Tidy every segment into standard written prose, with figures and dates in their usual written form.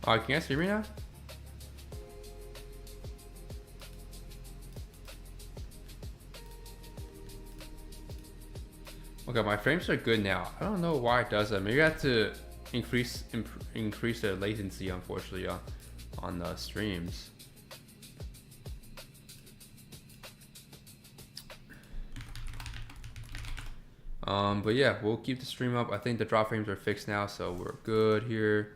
Can you guys hear me now? Okay, my frames are good now. I don't know why it does that. Maybe I have to increase the latency, unfortunately, on the streams. But yeah, we'll keep the stream up. I think the drop frames are fixed now, so we're good here.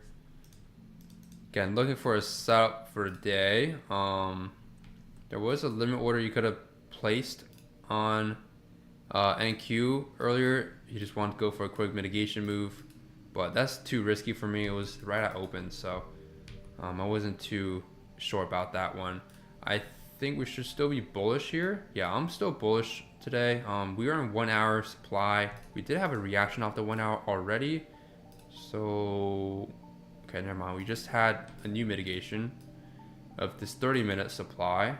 Again, looking for a setup for a day. There was a limit order you could have placed on NQ earlier. You just want to go for a quick mitigation move, but that's too risky for me. It was right at open, so I wasn't too sure about that one. I think we should still be bullish here. Yeah, I'm still bullish today. We are in 1 hour supply. We did have a reaction off the 1 hour already, so okay, never mind. We just had a new mitigation of this 30-minute supply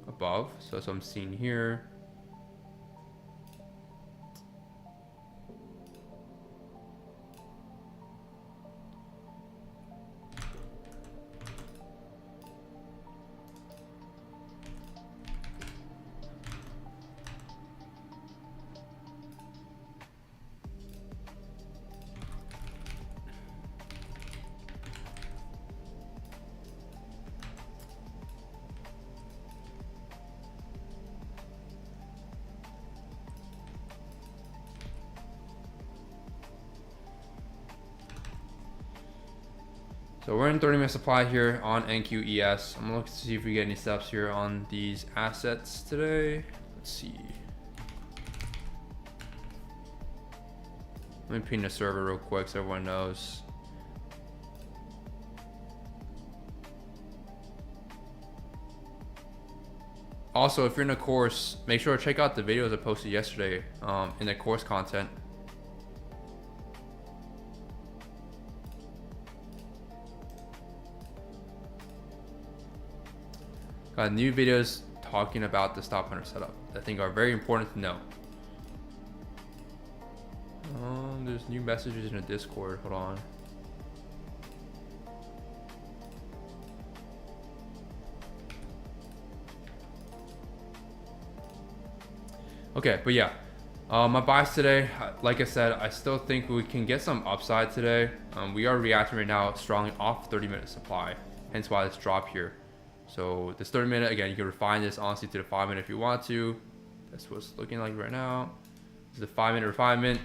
above. So as I'm seeing here, so we're in 30-minute supply here on NQES. I'm gonna look to see if we get any steps here on these assets today. Let's see. Let me ping the server real quick so everyone knows. Also, if you're in a course, make sure to check out the videos I posted yesterday in the course content. Got new videos talking about the stop hunter setup that I think are very important to know. There's new messages in the Discord. Hold on. Okay, but yeah, my buys today, like I said, I still think we can get some upside today. We are reacting right now strongly off 30-minute supply, hence why this drop here. So this 30-minute, again, you can refine this honestly to the 5-minute if you want to. That's what it's looking like right now. This is a 5-minute refinement.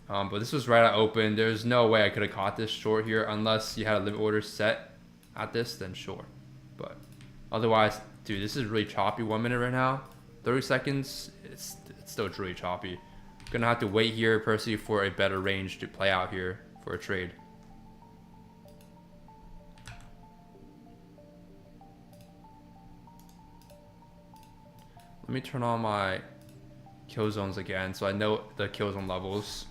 But this was right at open. There's no way I could have caught this short here unless you had a limit order set at this, then sure. But otherwise, dude, this is really choppy. 1 minute right now, 30 seconds, it's still really choppy. Gonna have to wait here personally for a better range to play out here for a trade. Let me turn on my kill zones again so I know the kill zone levels.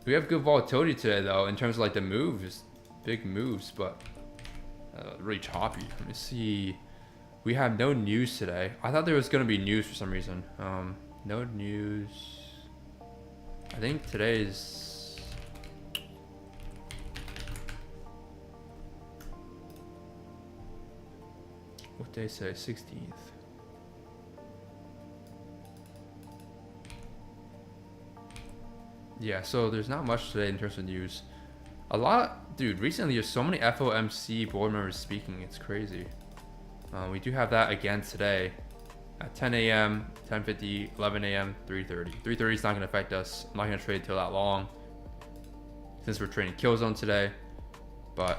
We have good volatility today though in terms of like the moves, big moves, but really choppy. Let me see. We have no news today. I thought there was gonna be news for some reason. No news. I think today's what day say? 16th. Yeah, so there's not much today in terms of news. A lot, dude, recently there's so many FOMC board members speaking, it's crazy. We do have that again today at 10 a.m., 10:50, 11 a.m., 3:30. 3:30 is not going to affect us. I'm not going to trade till that long since we're trading kill zone today. But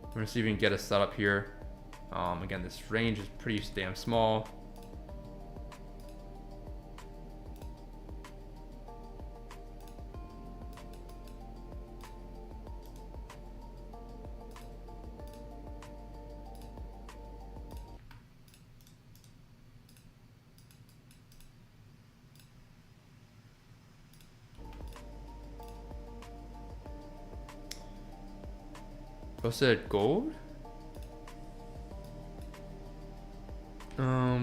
we're going to see if we can get a setup here. Again, this range is pretty damn small. Posted gold.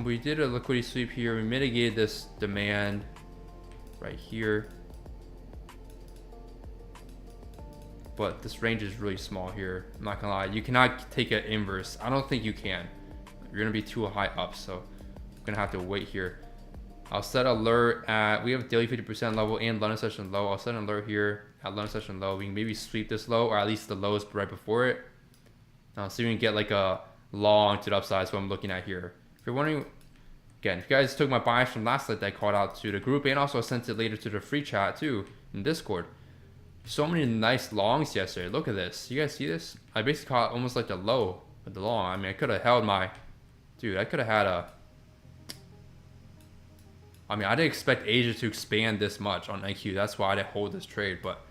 We did a liquidity sweep here. We mitigated this demand. right here. But this range is really small here. I'm not gonna lie. You cannot take an inverse. I don't think you can. You're gonna be too high up, so I'm gonna have to wait here. I'll set alert at, we have daily 50% level and London session low. I'll set an alert here at London session low. We can maybe sweep this low, or at least the lowest right before it. So we can get like a long to the upside. So I'm looking at here. If you're wondering, again, if you guys took my bias from last night that I called out to the group, and also I sent it later to the free chat too in Discord. So many nice longs yesterday. Look at this. You guys see this? I basically caught almost like the low with the long. I mean, I could have held my, dude, I could have had a, I mean, I didn't expect Asia to expand this much on IQ. That's why I didn't hold this trade. But,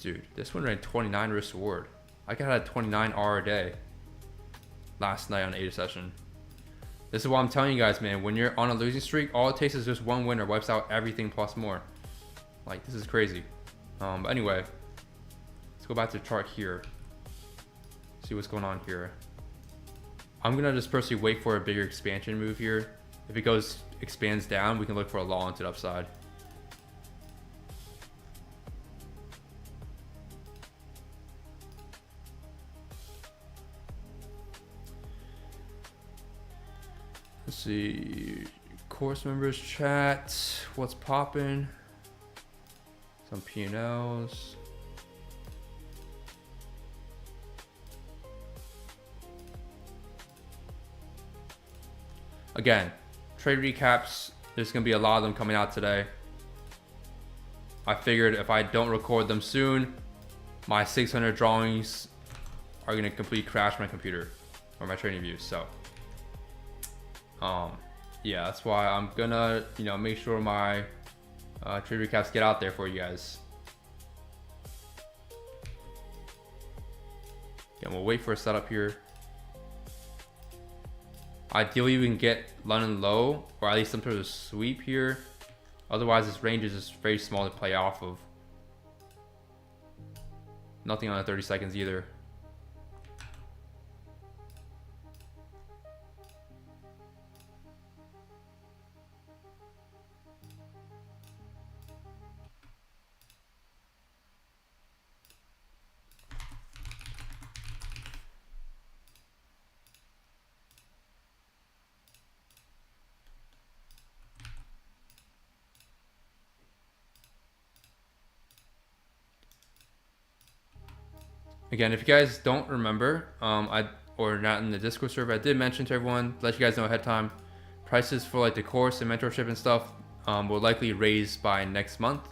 dude, this one ran 29 risk reward. I could have had 29 R a day last night on Asia session. This is what I'm telling you guys, man. When you're on a losing streak, all it takes is just one winner. Wipes out everything plus more. Like, this is crazy. But anyway, let's go back to the chart here. See what's going on here. I'm going to just personally wait for a bigger expansion move here. If it expands down, we can look for a long to the upside. Let's see, course members chat, what's popping? Some P&Ls. Again, trade recaps, there's going to be a lot of them coming out today. I figured if I don't record them soon, my 600 drawings are going to completely crash my computer or my trading views. So, yeah, that's why I'm going to, make sure my trade recaps get out there for you guys. Again, we'll wait for a setup here. Ideally, we can get London low, or at least some sort of sweep here. Otherwise, this range is just very small to play off of. Nothing on the 30 seconds either. Again, if you guys don't remember, or not in the Discord server, I did mention to everyone, let you guys know ahead of time, prices for like the course and mentorship and stuff will likely raise by next month.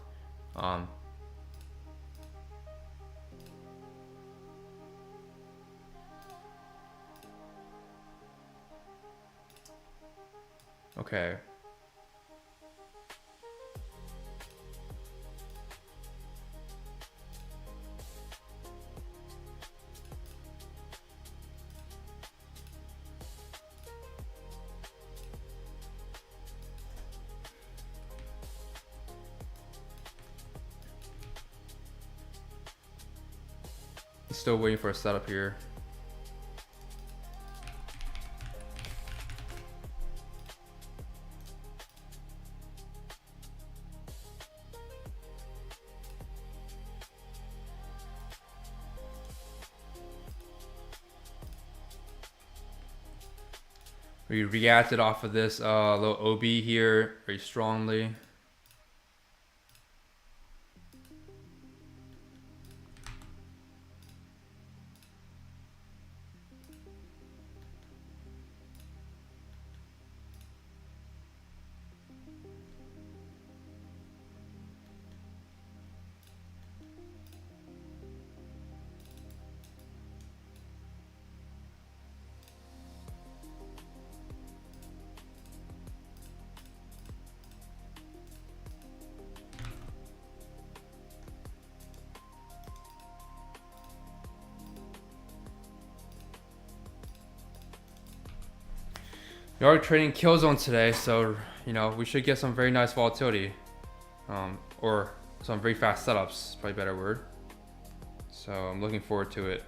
Okay. Still waiting for a setup here. We reacted off of this little OB here very strongly. We are trading Killzone today, so we should get some very nice volatility, or some very fast setups, probably a better word. So I'm looking forward to it.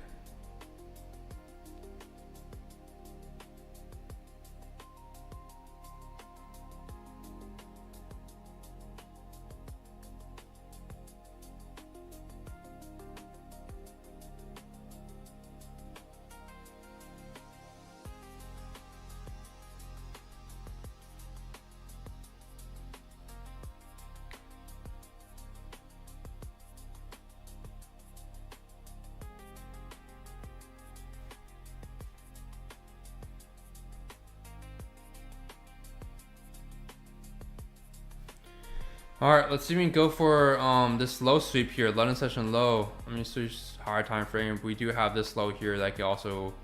All right, let's see if we can go for this low sweep here, London session low. I mean, switch higher time frame. We do have this low here that can also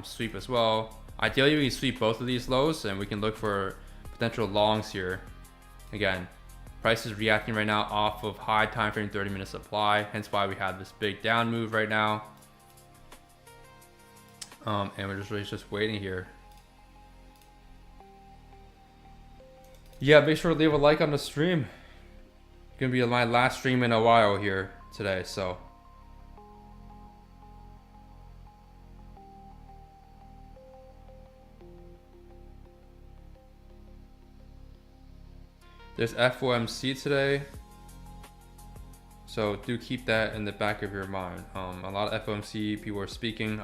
sweep as well. Ideally, we can sweep both of these lows, and we can look for potential longs here. Again, price is reacting right now off of high time frame 30-minute supply, hence why we have this big down move right now. And we're just really just waiting here. Yeah, make sure to leave a like on the stream. It's gonna be my last stream in a while here today, so. There's FOMC today, so do keep that in the back of your mind. A lot of FOMC people are speaking.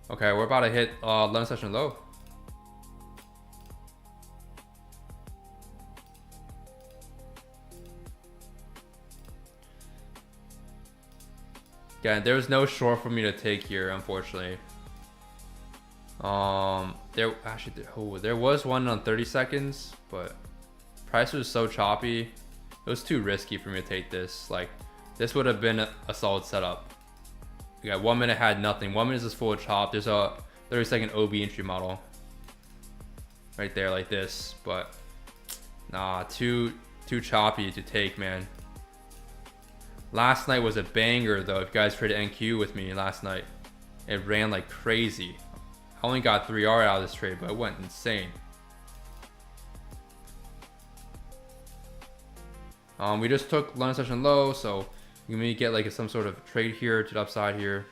Okay, we're about to hit London session low. Yeah, there's no short for me to take here, unfortunately. There was one on 30 seconds, but price was so choppy. It was too risky for me to take this. Like, this would have been a solid setup. Yeah, 1 minute had nothing. 1 minute is full of chop. There's a 30-second OB entry model right there, like this. But nah, too choppy to take, man. Last night was a banger though. If you guys traded NQ with me last night, it ran like crazy. I only got 3R out of this trade, but it went insane. We just took London session low, so you may get like some sort of trade here to the upside here.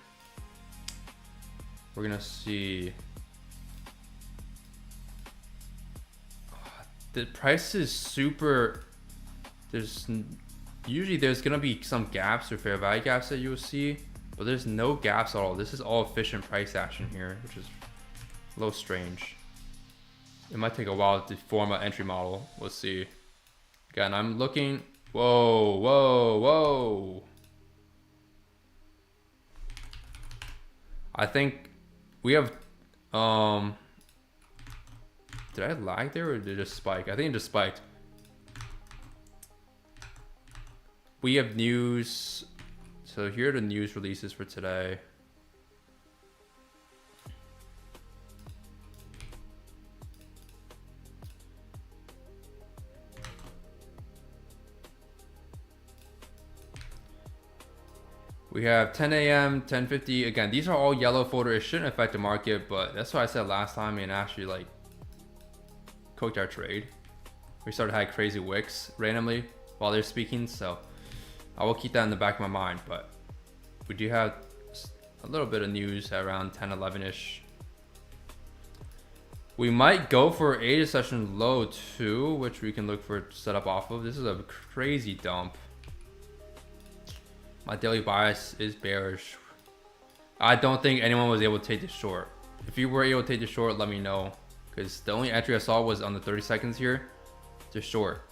We're gonna see. The price is super. Usually there's gonna be some gaps or fair value gaps that you'll see, but there's no gaps at all. This is all efficient price action here, which is a little strange. It might take a while to form an entry model. We'll see. Again, I'm looking. Whoa, whoa, whoa. I think we have, did I lag there or did it just spike? I think it just spiked. We have news. So here are the news releases for today. We have 10 a.m., 10:50. Again, these are all yellow folder. It shouldn't affect the market, but that's what I said last time and actually like cooked our trade. We started having crazy wicks randomly while they're speaking, so I will keep that in the back of my mind. But we do have a little bit of news at around 10, 11-ish. We might go for 8 session low too, which we can look for setup off of. This is a crazy dump. My daily bias is bearish. I don't think anyone was able to take the short. If you were able to take the short, let me know. Because the only entry I saw was on the 30 seconds here. Just short.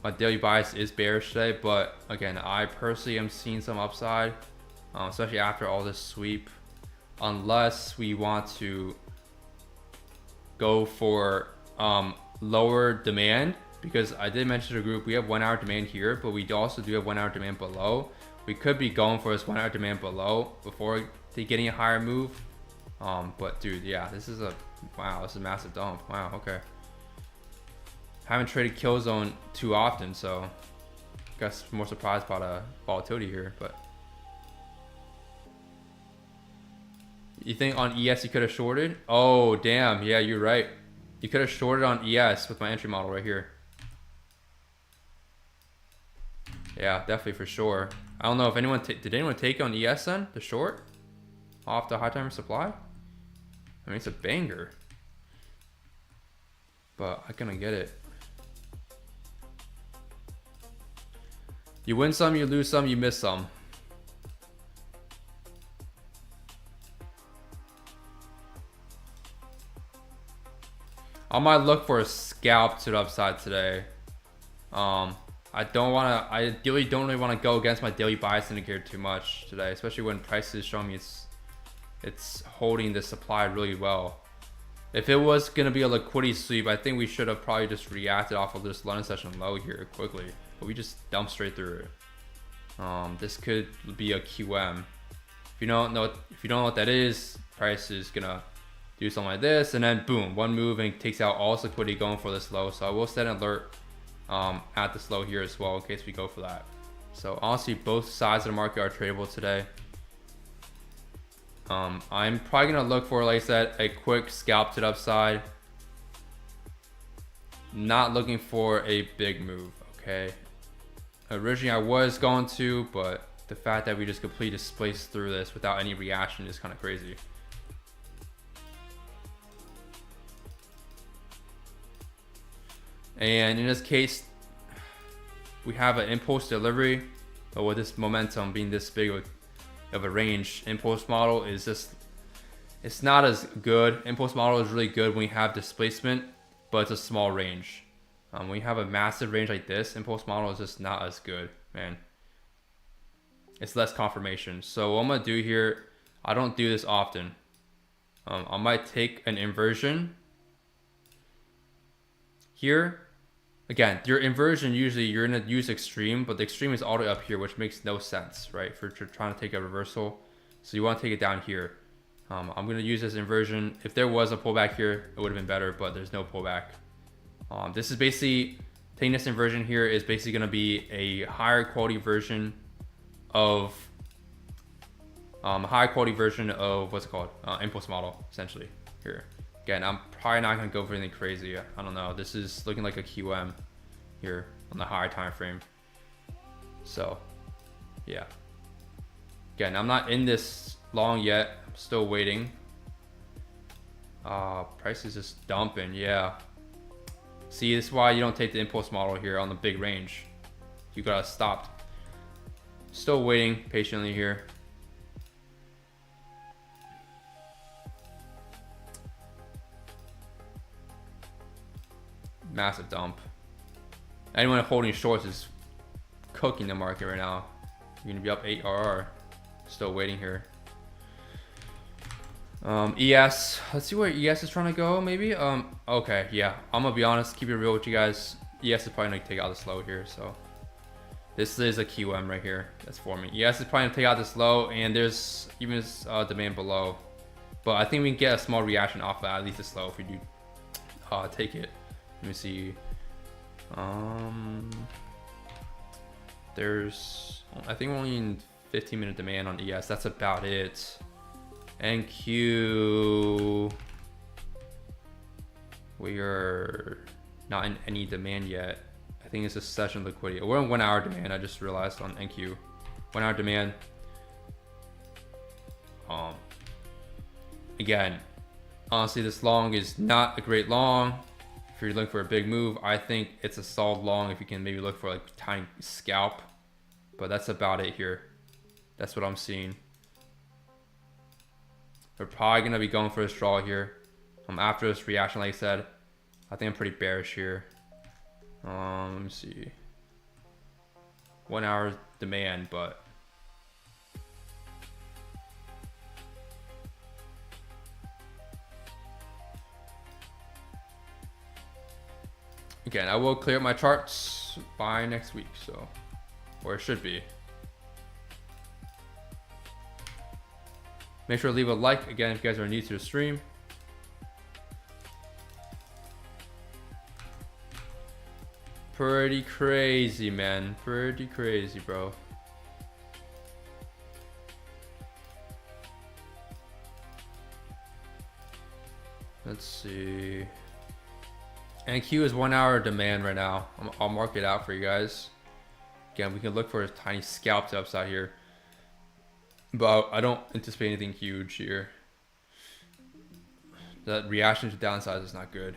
My daily bias is bearish today, but again, I personally am seeing some upside. Especially after all this sweep. Unless we want to go for lower demand. Because I did mention to the group, we have 1 hour demand here, but we also do have 1 hour demand below. We could be going for this 1 hour demand below before getting a higher move. But dude, yeah, this is a massive dump. Wow, okay. Haven't traded kill zone too often, so I guess more surprised by the volatility here. But you think on ES you could have shorted? Oh damn, yeah, you're right. You could have shorted on ES with my entry model right here. Yeah, definitely for sure. I don't know if anyone did anyone take on ES then, the short? Off the high timer supply? I mean, it's a banger. But I couldn't get it. You win some, you lose some, you miss some. I might look for a scalp to the upside today. I ideally don't really want to go against my daily bias indicator too much today, especially when prices show me it's holding the supply really well. If it was gonna be a liquidity sweep, I think we should have probably just reacted off of this London session low here quickly, but we just dumped straight through it. This could be a QM. If you don't know what that is, price is gonna do something like this, and then boom, one move and takes out all this liquidity going for this low. So I will set an alert at this low here as well in case we go for that. So honestly, both sides of the market are tradable today. I'm probably gonna look for, like I said, a quick scalp to the upside. Not looking for a big move, okay? Originally I was going to, but the fact that we just completely displaced through this without any reaction is kind of crazy. And in this case, we have an impulse delivery, but with this momentum being this big of a range, impulse model is just, it's not as good. Impulse model is really good when we have displacement, but it's a small range. When we have a massive range like this, impulse model is just not as good, man. It's less confirmation. So what I'm gonna do here, I don't do this often. I might take an inversion here. Again, your inversion, usually you're gonna use extreme, but the extreme is all the way up here, which makes no sense, right? For trying to take a reversal. So you wanna take it down here. I'm gonna use this inversion. If there was a pullback here, it would have been better, but there's no pullback. This is basically, taking this inversion here is basically gonna be a higher quality version of, what's it called? Impulse model, essentially, here. Again, I'm probably not gonna go for anything crazy. I don't know. This is looking like a QM here on the higher time frame. So, yeah. Again, I'm not in this long yet. I'm still waiting. Price is just dumping. Yeah. See, this is why you don't take the impulse model here on the big range. You gotta stop. Still waiting patiently here. Massive dump. Anyone holding shorts is cooking the market right now. You're gonna be up 8 RR. Still waiting here. ES, let's see where ES is trying to go, maybe. Okay, yeah, I'm gonna be honest, keep it real with you guys. ES is probably gonna take out this low here, so this is a QM right here that's forming. ES is probably gonna take out this low, and there's even demand below, but I think we can get a small reaction off of that, at least this low, if we do take it. Let me see. There's, I think we're only in 15-minute demand on ES. That's about it. NQ, we are not in any demand yet. I think it's a session liquidity. We're in 1 hour demand. I just realized on NQ, 1 hour demand. Again, honestly, this long is not a great long. If you're looking for a big move, I think it's a solid long if you can maybe look for like a tiny scalp. But that's about it here. That's what I'm seeing. We're probably going to be going for a draw here. After this reaction, like I said, I think I'm pretty bearish here. Let me see. 1 hour demand, but again, I will clear my charts by next week, so, or it should be. Make sure to leave a like, again, if you guys are new to the stream. Pretty crazy, man. Pretty crazy, bro. Let's see. NQ is 1 hour demand right now. I'll mark it out for you guys. Again, we can look for a tiny scalp to upside here. But I don't anticipate anything huge here. That reaction to downside is not good.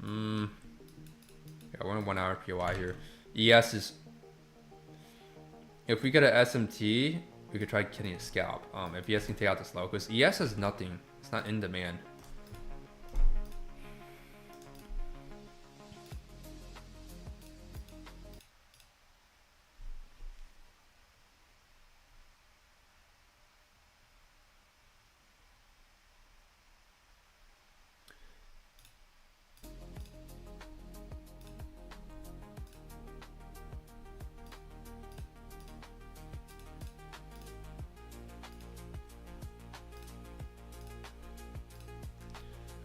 Yeah, we're in 1 hour POI here. ES is, if we get an SMT, we could try getting a scalp. If ES can take out this low, because ES has nothing. It's not in demand.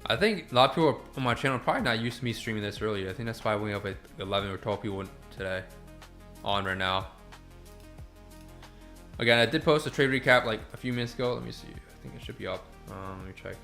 I think a lot of people on my channel are probably not used to me streaming this early. I think that's why we have like 11 or 12 people today on right now. Again, I did post a trade recap like a few minutes ago. Let me see. I think it should be up. Let me check.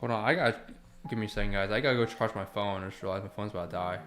Hold on, give me a second, guys. I gotta go charge my phone. I just realized my phone's about to die.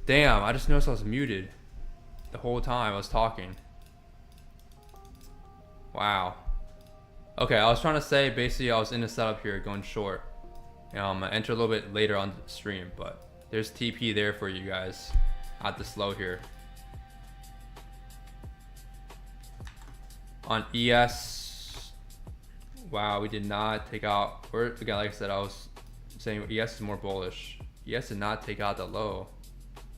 Damn, I just noticed I was muted the whole time I was talking. Wow. Okay, I was trying to say basically I was in the setup here going short. I enter a little bit later on the stream, but there's TP there for you guys at the slow here. On ES, wow, we did not take out, or again, like I said, I was saying ES is more bullish. ES did not take out the low.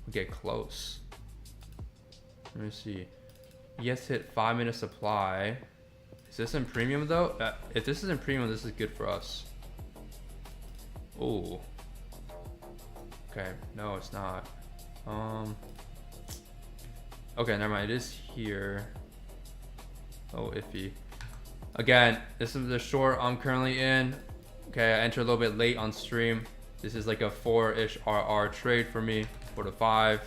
We get close. Let me see. ES hit 5-minute supply. Is this in premium though? If this is in premium, this is good for us. Oh. Okay, no, it's not. Okay, never mind. It is here. Oh, iffy. Again, this is the short I'm currently in. Okay, I entered a little bit late on stream. This is like a 4-ish RR trade for me, 4 to 5.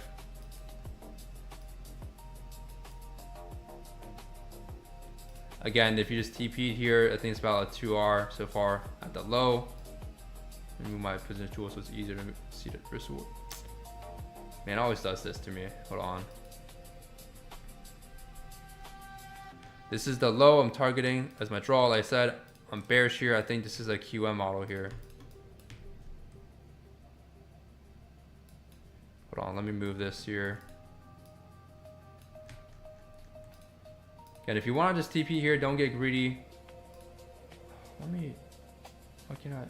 Again, if you just TP'd here, I think it's about a 2R so far at the low. Move my position tool so it's easier to see the risk. Man, it always does this to me. Hold on. This is the low I'm targeting as my draw. Like I said, I'm bearish here. I think this is a QM model here. Hold on, let me move this here. And if you want to just TP here, don't get greedy. Why can't I?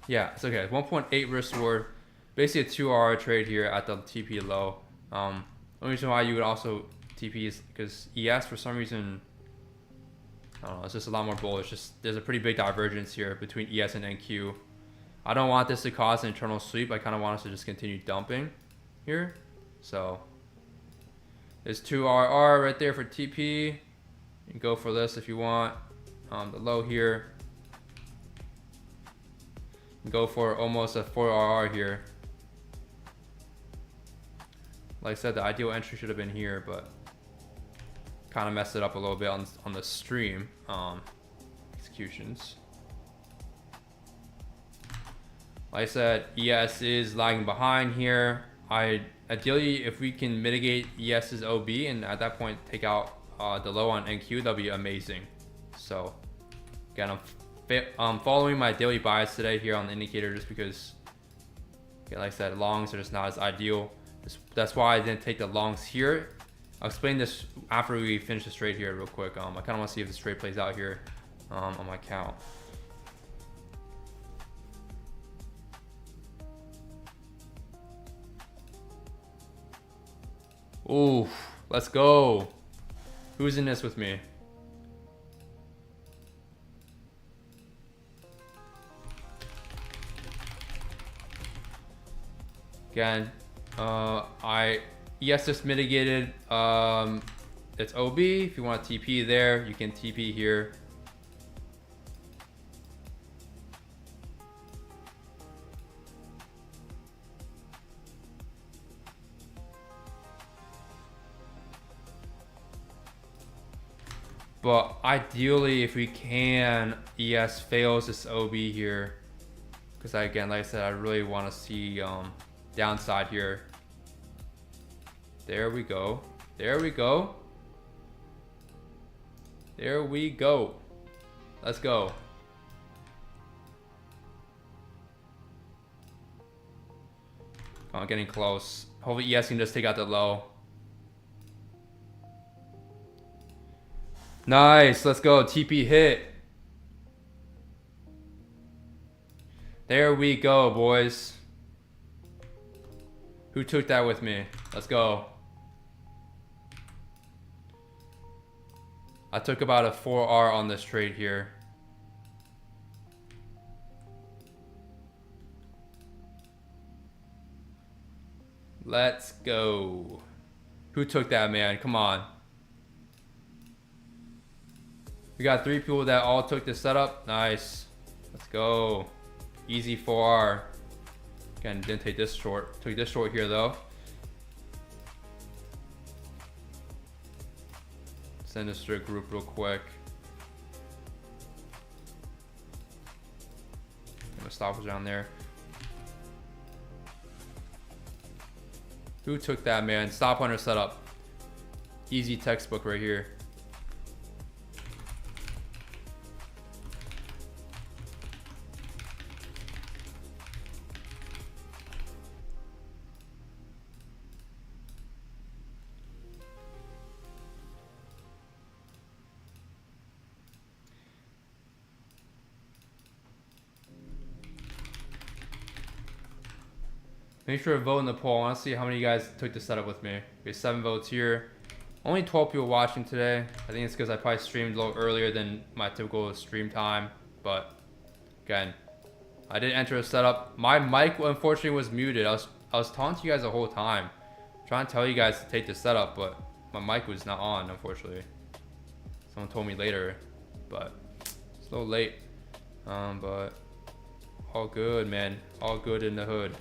Yeah, it's okay. 1.8 risk reward. Basically a 2R trade here at the TP low. Only reason why you would also TP is because ES for some reason, I don't know, it's just a lot more bullish. Just there's a pretty big divergence here between ES and NQ. I don't want this to cause an internal sweep. I kind of want us to just continue dumping here. So there's 2RR right there for TP. You can go for this if you want. The low here. Go for almost a 4RR here. Like I said, the ideal entry should have been here, but kind of messed it up a little bit on the stream executions. Like I said, ES is lagging behind here. Ideally, if we can mitigate ES's OB and at that point take out the low on NQ, that'll be amazing. So again, I'm following my daily bias today here on the indicator just because, like I said, longs are just not as ideal. That's why I didn't take the longs here. I'll explain this after we finish this trade here real quick. I kind of want to see if this trade plays out here on my account. Ooh, let's go. Who's in this with me? Again, ES just mitigated. It's OB. If you want to TP there, you can TP here. But ideally, if we can, ES fails this OB here. Because again, like I said, I really want to see downside here. There we go. There we go. There we go. Let's go. I'm getting close. Hopefully ES can just take out the low. Nice. Let's go. TP hit. There we go, boys. Who took that with me? Let's go. I took about a 4R on this trade here. Let's go. Who took that, man? Come on. We got 3 people that all took this setup. Nice. Let's go. Easy 4R. Again, didn't take this short. Took this short here though. Send this to a group real quick. I'm gonna stop us down there. Who took that, man? Stop hunter setup. Easy textbook right here. Make sure to vote in the poll. I want to see how many of you guys took the setup with me. We have 7 votes here. Only 12 people watching today. I think it's because I probably streamed a little earlier than my typical stream time. But again, I did enter a setup. My mic unfortunately was muted. I was talking to you guys the whole time, trying to tell you guys to take the setup, but my mic was not on, unfortunately. Someone told me later, but it's a little late. But all good, man. All good in the hood.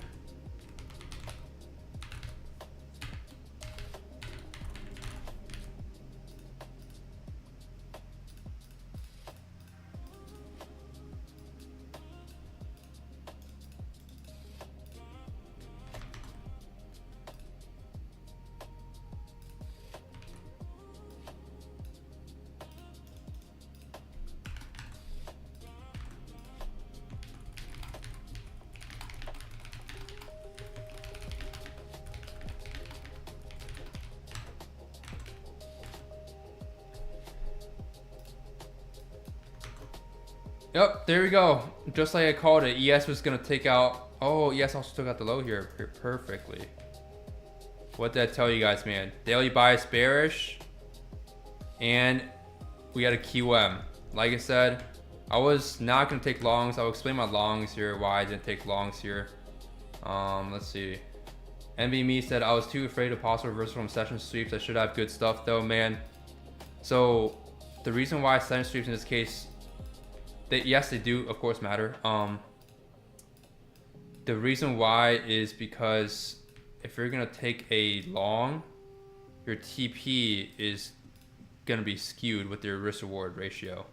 Yep, there we go. Just like I called it, ES was going to take out... Oh, ES also took out the low here perfectly. What did I tell you guys, man? Daily bias bearish. And we had a QM. Like I said, I was not going to take longs. I'll explain my longs here, why I didn't take longs here. Let's see. NVMe said, I was too afraid of possible reversal from session sweeps. I should have good stuff though, man. So the reason why session sweeps in this case... yes, they do, of course, matter. The reason why is because if you're gonna take a long, your TP is gonna be skewed with your risk-reward ratio.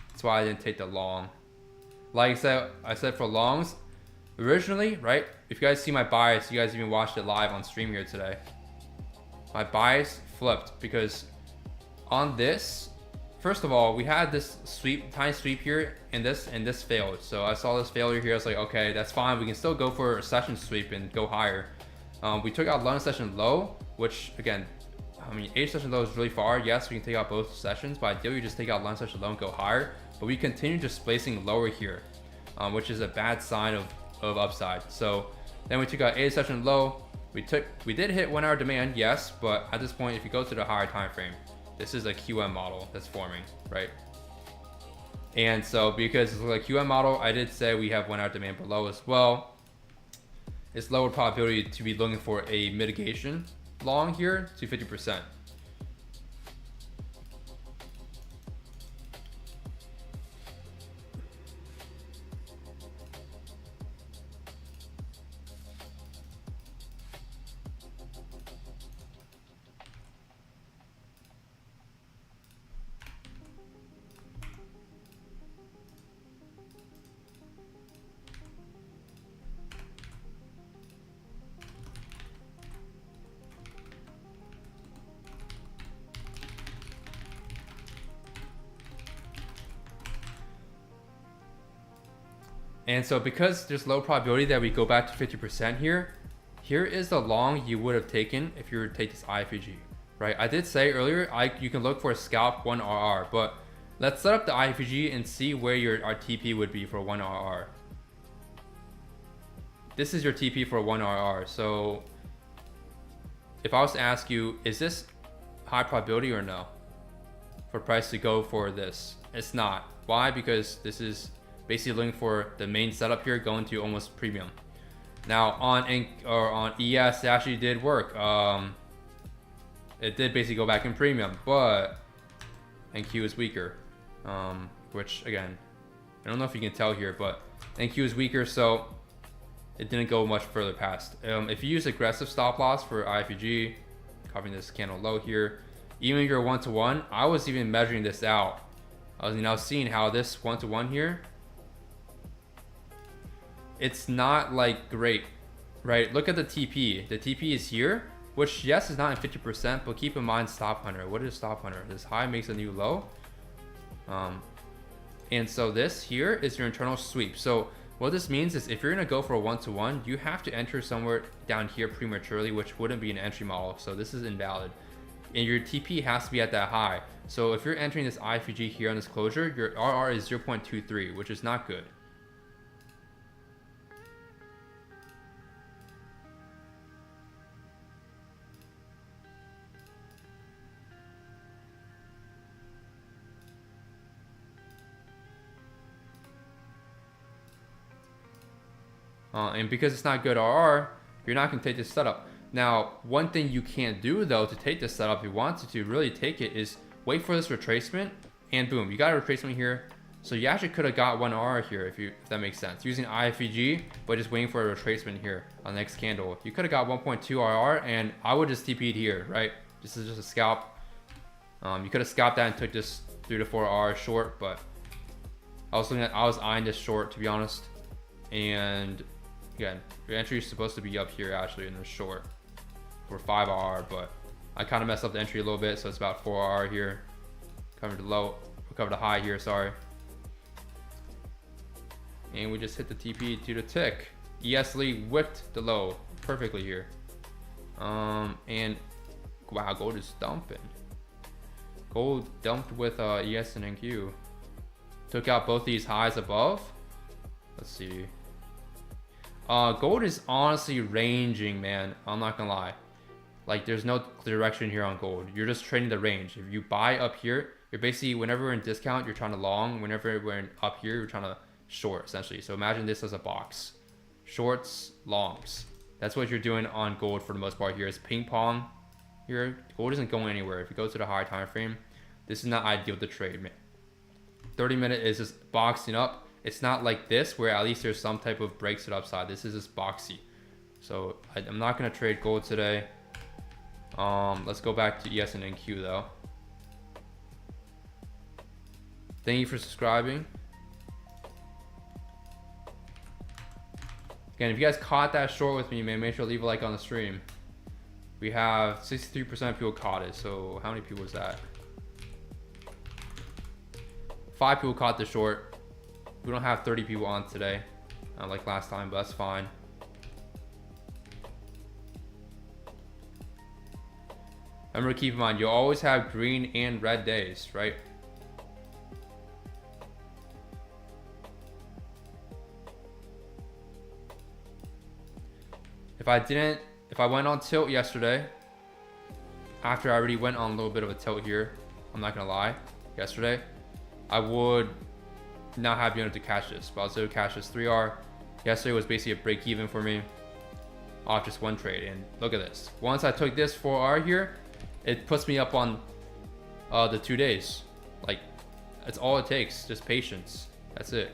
That's why I didn't take the long. Like I said for longs, originally, right? If you guys see my bias, you guys even watched it live on stream here today. My bias flipped because on this, first of all, we had this sweep, tiny sweep here, and this failed. So I saw this failure here. I was like, okay, that's fine. We can still go for a session sweep and go higher. We took out London session low, which again, I mean, H session low is really far. Yes, we can take out both sessions, but ideally, you just take out London session low and go higher. But we continue displacing lower here, which is a bad sign of upside. So then we took out A session low. We did hit 1 hour demand, yes, but at this point, if you go to the higher time frame, this is a QM model that's forming, right? And so because it's a QM model, I did say we have 1 hour demand below as well. It's lower probability to be looking for a mitigation long here to 50%. And so because there's low probability that we go back to 50% here is the long you would have taken if you were to take this IFVG, right? I did say earlier, you can look for a scalp 1RR, but let's set up the IFVG and see where our TP would be for 1RR. This is your TP for 1RR. So if I was to ask you, is this high probability or no? For price to go for this? It's not. Why? Because this is basically looking for the main setup here going to almost premium. Now on ES it actually did work. It did basically go back in premium, but NQ is weaker. Which again, I don't know if you can tell here, but NQ is weaker, so it didn't go much further past. If you use aggressive stop loss for IFVG, covering this candle low here, even if you're 1-to-1, I was even measuring this out. I was now seeing how this 1-to-1 here, it's not like great, right? Look at the TP. The TP is here, which yes is not in 50%, but keep in mind Stop Hunter. What is Stop Hunter? This high makes a new low. And so this here is your internal sweep. So what this means is if you're gonna go for a 1-to-1, you have to enter somewhere down here prematurely, which wouldn't be an entry model. So this is invalid. And your TP has to be at that high. So if you're entering this IFVG here on this closure, your RR is 0.23, which is not good. And because it's not good RR, you're not going to take this setup. Now, one thing you can't do though to take this setup, if you want to really take it, is wait for this retracement, and boom, you got a retracement here. So you actually could have got 1 RR here if that makes sense. Using IFVG, but just waiting for a retracement here on the next candle. You could have got 1.2 RR, and I would just TP'd here, right? This is just a scalp. You could have scalped that and took this 3 to 4 RR short, but I was eyeing this short, to be honest. And again, your entry is supposed to be up here actually in the short for 5 RR, but I kind of messed up the entry a little bit, so it's about 4 RR here. Covered the low, covered the high here, sorry. And we just hit the TP to the tick. ESLE whipped the low perfectly here. And wow, gold is dumping. Gold dumped with ES and NQ. Took out both these highs above. Let's see. Gold is honestly ranging, man. I'm not gonna lie. Like, there's no direction here on gold. You're just trading the range. If you buy up here, you're basically, whenever we're in discount, you're trying to long. Whenever we're up here, you're trying to short, essentially. So imagine this as a box. Shorts, longs. That's what you're doing on gold for the most part here. Is ping pong here. Gold isn't going anywhere. If you go to the higher time frame, this is not ideal to trade, man. 30-minute is just boxing up. It's not like this where at least there's some type of breaks to the upside. This is just boxy. So I'm not going to trade gold today. Let's go back to ES and NQ though. Thank you for subscribing. Again, if you guys caught that short with me, man, make sure to leave a like on the stream. We have 63% of people caught it. So how many people is that? 5 people caught the short. We don't have 30 people on today, like last time, but that's fine. Remember, keep in mind, you'll always have green and red days, right? If I went on tilt yesterday, after I already went on a little bit of a tilt here, I'm not gonna lie, yesterday, I would not have been able to catch this, but I was able to catch this 3R. Yesterday was basically a break even for me off just one trade, and look at this. Once I took this 4R here, it puts me up on the 2 days. Like, that's all it takes, just patience. That's it.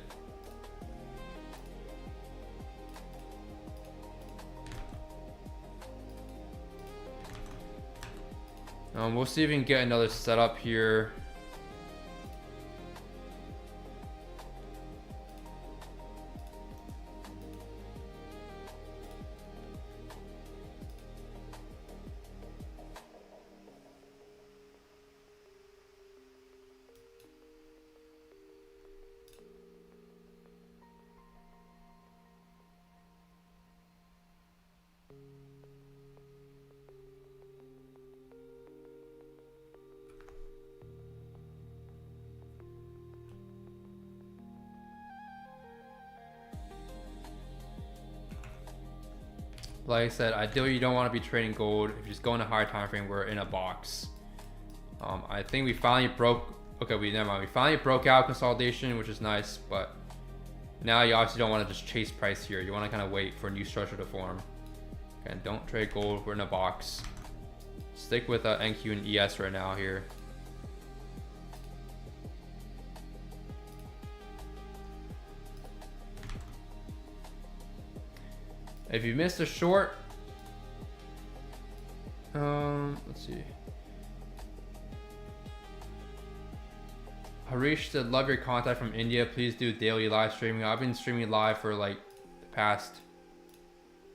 We'll see if we can get another setup here. Like I said, ideally you don't want to be trading gold. If you just go in a higher time frame, we're in a box. I think we finally broke. Okay, never mind. We finally broke out consolidation, which is nice, but now you obviously don't want to just chase price here. You want to kind of wait for a new structure to form. Again, don't trade gold. We're in a box. Stick with NQ and ES right now here. If you missed a short, let's see. Harish said, love your content from India. Please do daily live streaming. I've been streaming live for like past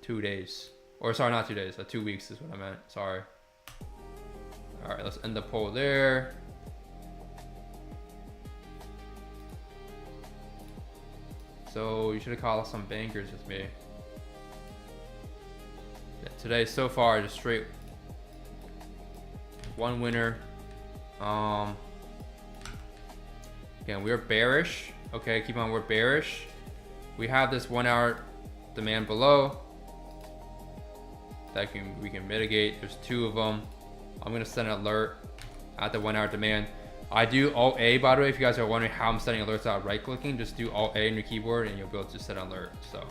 2 days. Or sorry, not 2 days, 2 weeks is what I meant. Sorry. All right, let's end the poll there. So you should have called some bankers with me. Yeah, today so far just straight one winner. Again, we're bearish. Okay, keep on, we're bearish. We have this 1 hour demand below that we can mitigate. There's 2 of them. I'm gonna send an alert at the 1 hour demand. I do Alt A, by the way. If you guys are wondering how I'm setting alerts out right clicking, just do Alt A on your keyboard and you'll be able to set an alert. So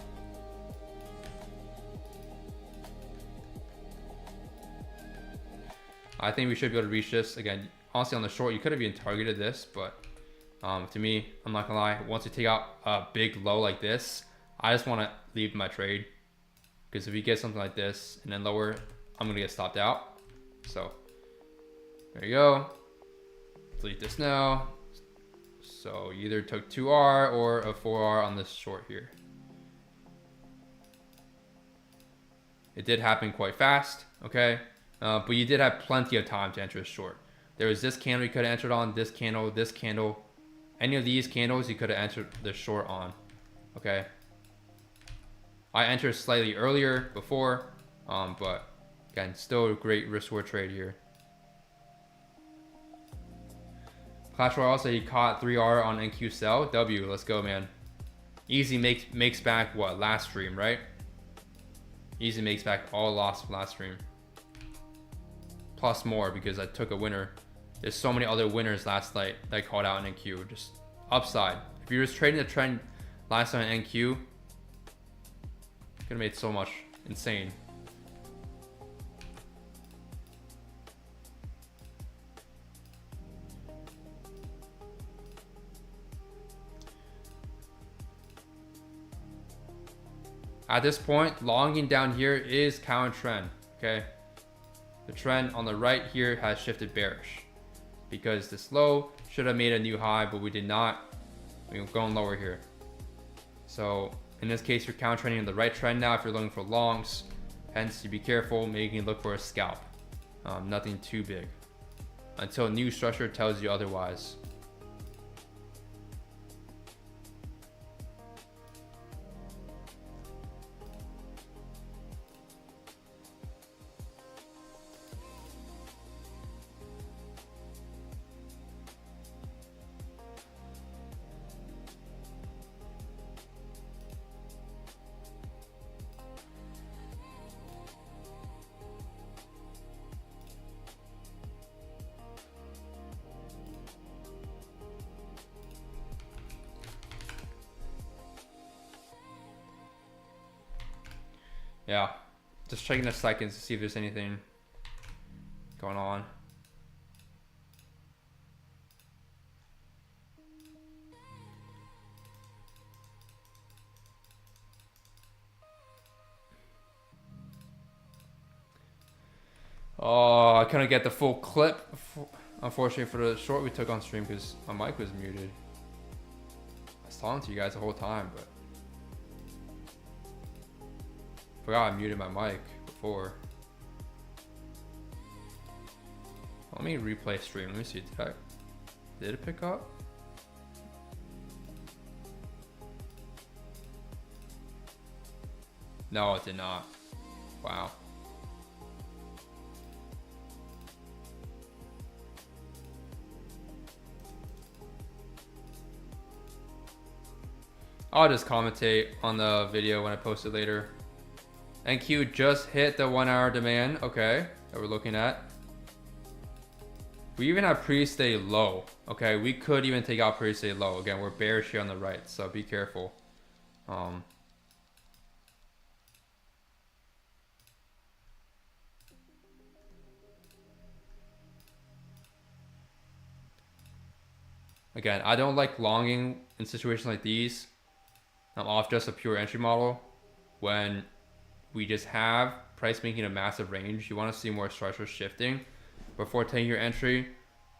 I think we should be able to reach this. Again, honestly on the short, you could have even targeted this, but to me, I'm not gonna lie, once you take out a big low like this, I just wanna leave my trade. Because if you get something like this and then lower, I'm gonna get stopped out. So there you go. Delete this now. So you either took 2R or a 4R on this short here. It did happen quite fast, okay? But you did have plenty of time to enter a short. There was this candle you could have entered on, this candle. Any of these candles you could have entered the short on, okay? I entered slightly earlier before, but again, still a great risk-reward trade here. Clash Royale said he caught 3R on NQ sell. W, let's go, man. Easy makes back what? Last stream, right? Easy makes back all lost last stream. Plus more because I took a winner. There's so many other winners last night that I called out in NQ. Just upside. If you were just trading the trend last time in NQ, could have made so much. Insane. At this point, longing down here is counter trend, okay? The trend on the right here has shifted bearish because this low should have made a new high, but we did not. We're going lower here. So in this case, you're counter trending in the right trend now if you're looking for longs. Hence, you be careful, making look for a scalp. Nothing too big until new structure tells you otherwise. Yeah, just checking the seconds to see if there's anything going on. Oh, I couldn't get the full clip, unfortunately, for the short we took on stream because my mic was muted. I was talking to you guys the whole time, but forgot I muted my mic before. Let me replay stream. Let me see. Did it pick up? No, it did not. Wow. I'll just commentate on the video when I post it later. NQ just hit the 1 hour demand, okay, that we're looking at. We even have pre-stay low, okay? We could even take out pre-stay low. Again, we're bearish here on the right, so be careful. Again, I don't like longing in situations like these. I'm off just a pure entry model. When we just have price making a massive range, you want to see more structure shifting before taking your entry.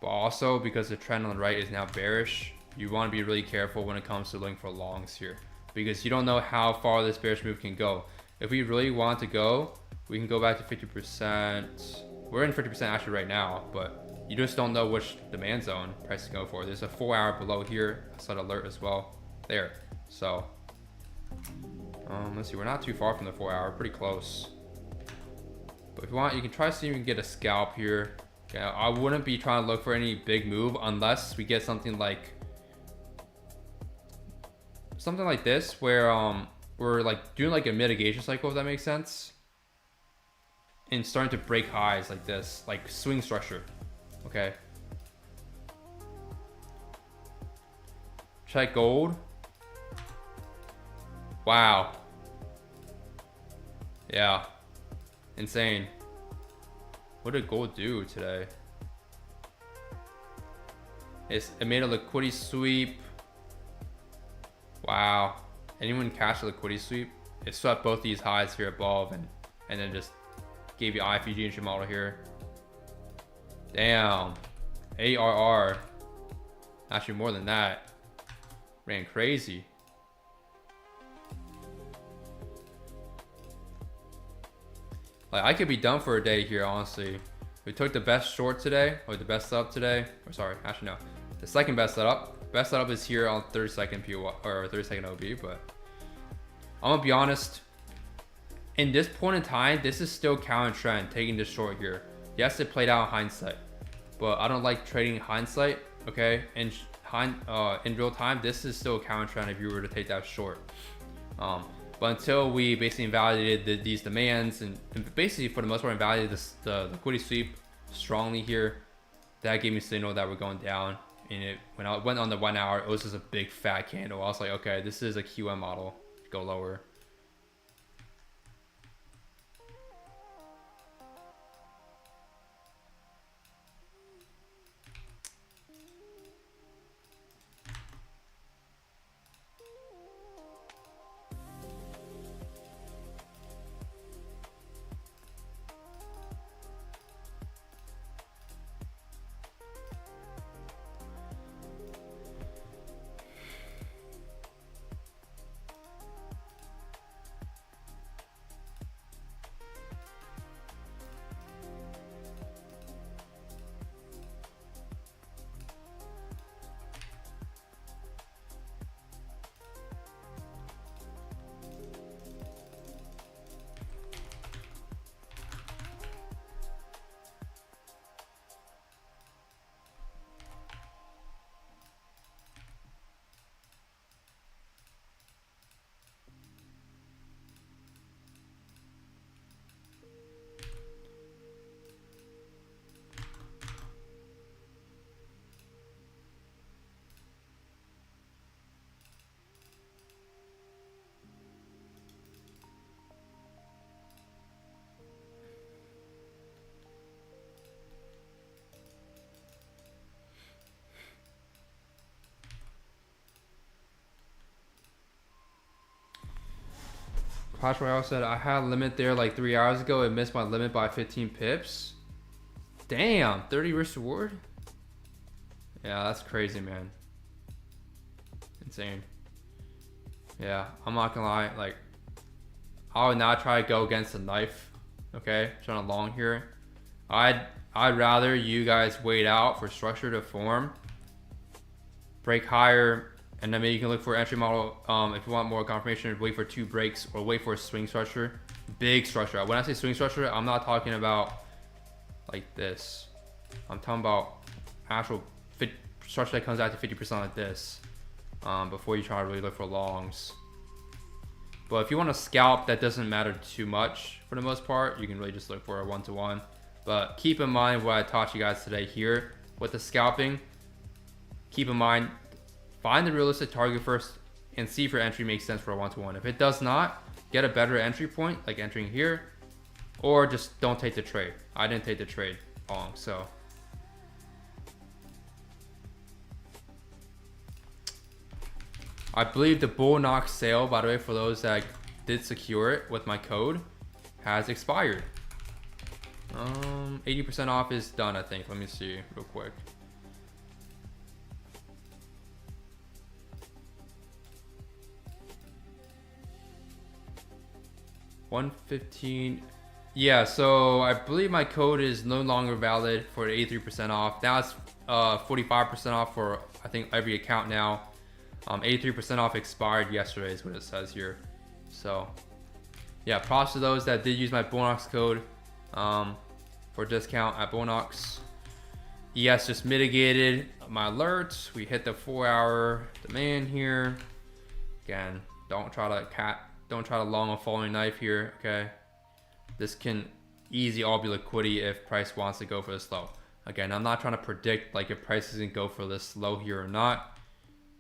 But also because the trend on the right is now bearish, you want to be really careful when it comes to looking for longs here. because you don't know how far this bearish move can go. If we really want to go, we can go back to 50%. We're in 50% actually right now, but you just don't know which demand zone price to go for. There's a 4 hour below here, set alert as well there. So let's see, we're not too far from the 4 hour, pretty close. But if you want, you can try to see if you can get a scalp here. Okay, I wouldn't be trying to look for any big move unless we get something like this, where we're like doing like a mitigation cycle, if that makes sense, and starting to break highs like this, like swing structure. Okay, check gold. Wow, yeah, insane. What did gold do today? It made a liquidity sweep. Wow. Anyone catch a liquidity sweep? It swept both these highs here above and then just gave you IFUG entry model here. Damn. ARR. Actually more than that. Ran crazy. Like, I could be done for a day here, honestly. We took the best short today, or the best setup today. Or sorry, actually no. The second best setup. Best setup is here on 30-second POI, or 30-second OB, but I'm gonna be honest. In this point in time, this is still counter trend, taking this short here. Yes, it played out in hindsight, but I don't like trading hindsight, okay? In real time, this is still a counter trend if you were to take that short. But until we basically invalidated these demands and basically for the most part invalidated the liquidity sweep strongly here, that gave me a signal that we're going down. And when I went on the 1 hour, it was just a big fat candle. I was like, okay, this is a QM model. Go lower. Clash Royale said, I had a limit there like 3 hours ago. It missed my limit by 15 pips. Damn, 30 risk reward? Yeah, that's crazy, man. Insane. Yeah, I'm not gonna lie. Like, I would not try to go against the knife. Okay, trying to long here. I'd rather you guys wait out for structure to form, break higher, and then maybe you can look for entry model. If you want more confirmation, wait for 2 breaks or wait for a swing structure, big structure. When I say swing structure, I'm not talking about like this. I'm talking about actual structure that comes out to 50% like this. Before you try to really look for longs. But if you want a scalp, that doesn't matter too much for the most part. You can really just look for a 1-to-1. But keep in mind what I taught you guys today here with the scalping. Keep in mind, find the realistic target first and see if your entry makes sense for a 1-to-1. If it does not, get a better entry point, like entering here, or just don't take the trade. I didn't take the trade long, so. I believe the Bull Knox sale, by the way, for those that did secure it with my code, has expired. 80% off is done, I think. Let me see real quick. 115. Yeah, so I believe my code is no longer valid for 83% off. Now it's 45% off for, I think, every account now. 83% off expired yesterday is what it says here. So yeah, props to those that did use my Bonox code for discount at Bonox. ES just mitigated my alerts. We hit the 4-hour demand here. Again, don't try to long a falling knife here, okay? This can easy all be liquidity if price wants to go for this low. Again, I'm not trying to predict like if price is gonna go for this low here or not.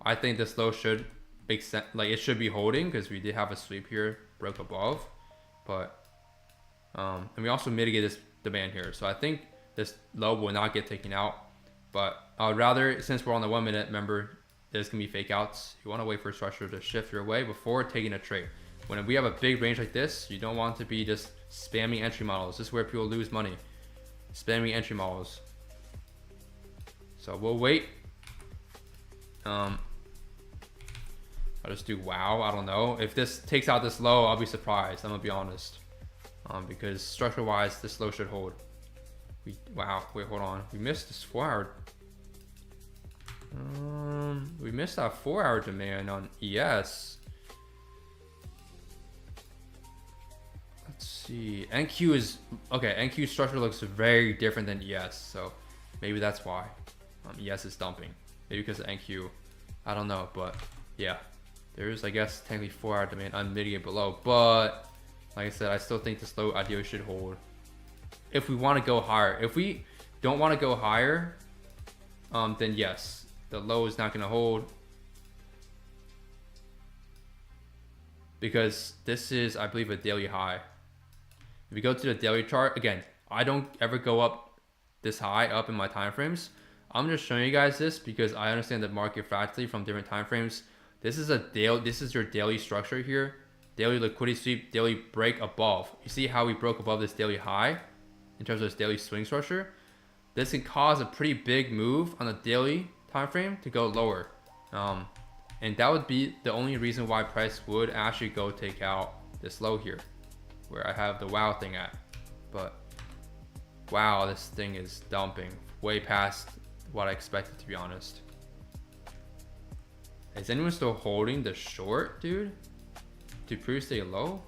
I think this low should make sense, like it should be holding because we did have a sweep here, broke above, but and we also mitigate this demand here. So I think this low will not get taken out, but I would rather, since we're on the 1 minute, remember there's gonna be fake outs. You want to wait for a structure to shift your way before taking a trade. When we have a big range like this, you don't want to be just spamming entry models. This is where people lose money, spamming entry models. So we'll wait. I'll just do wow. I don't know if this takes out this low. I'll be surprised. I'm gonna be honest, because structure wise this low should hold. Wow, wait, hold on, we missed this 4-hour. We missed that 4-hour demand on ES. Let's see, NQ is okay. NQ structure looks very different than ES, so maybe that's why ES is dumping, maybe because of NQ. I don't know, but yeah, there is, I guess, technically 4-hour demand unmitigated below, but like I said, I still think this low ideally should hold if we want to go higher. If we don't want to go higher, then yes, the low is not going to hold, because this is, I believe, a daily high. If we go to the daily chart, again, I don't ever go up this high up in my time frames. I'm just showing you guys this because I understand the market fractally from different time frames. This is a daily, this is your daily structure here. Daily liquidity sweep, daily break above. You see how we broke above this daily high in terms of this daily swing structure? This can cause a pretty big move on the daily time frame to go lower. And that would be the only reason why price would actually go take out this low here, where I have the wow thing at. But wow, this thing is dumping way past what I expected, to be honest. Is anyone still holding the short, dude? To previous day low?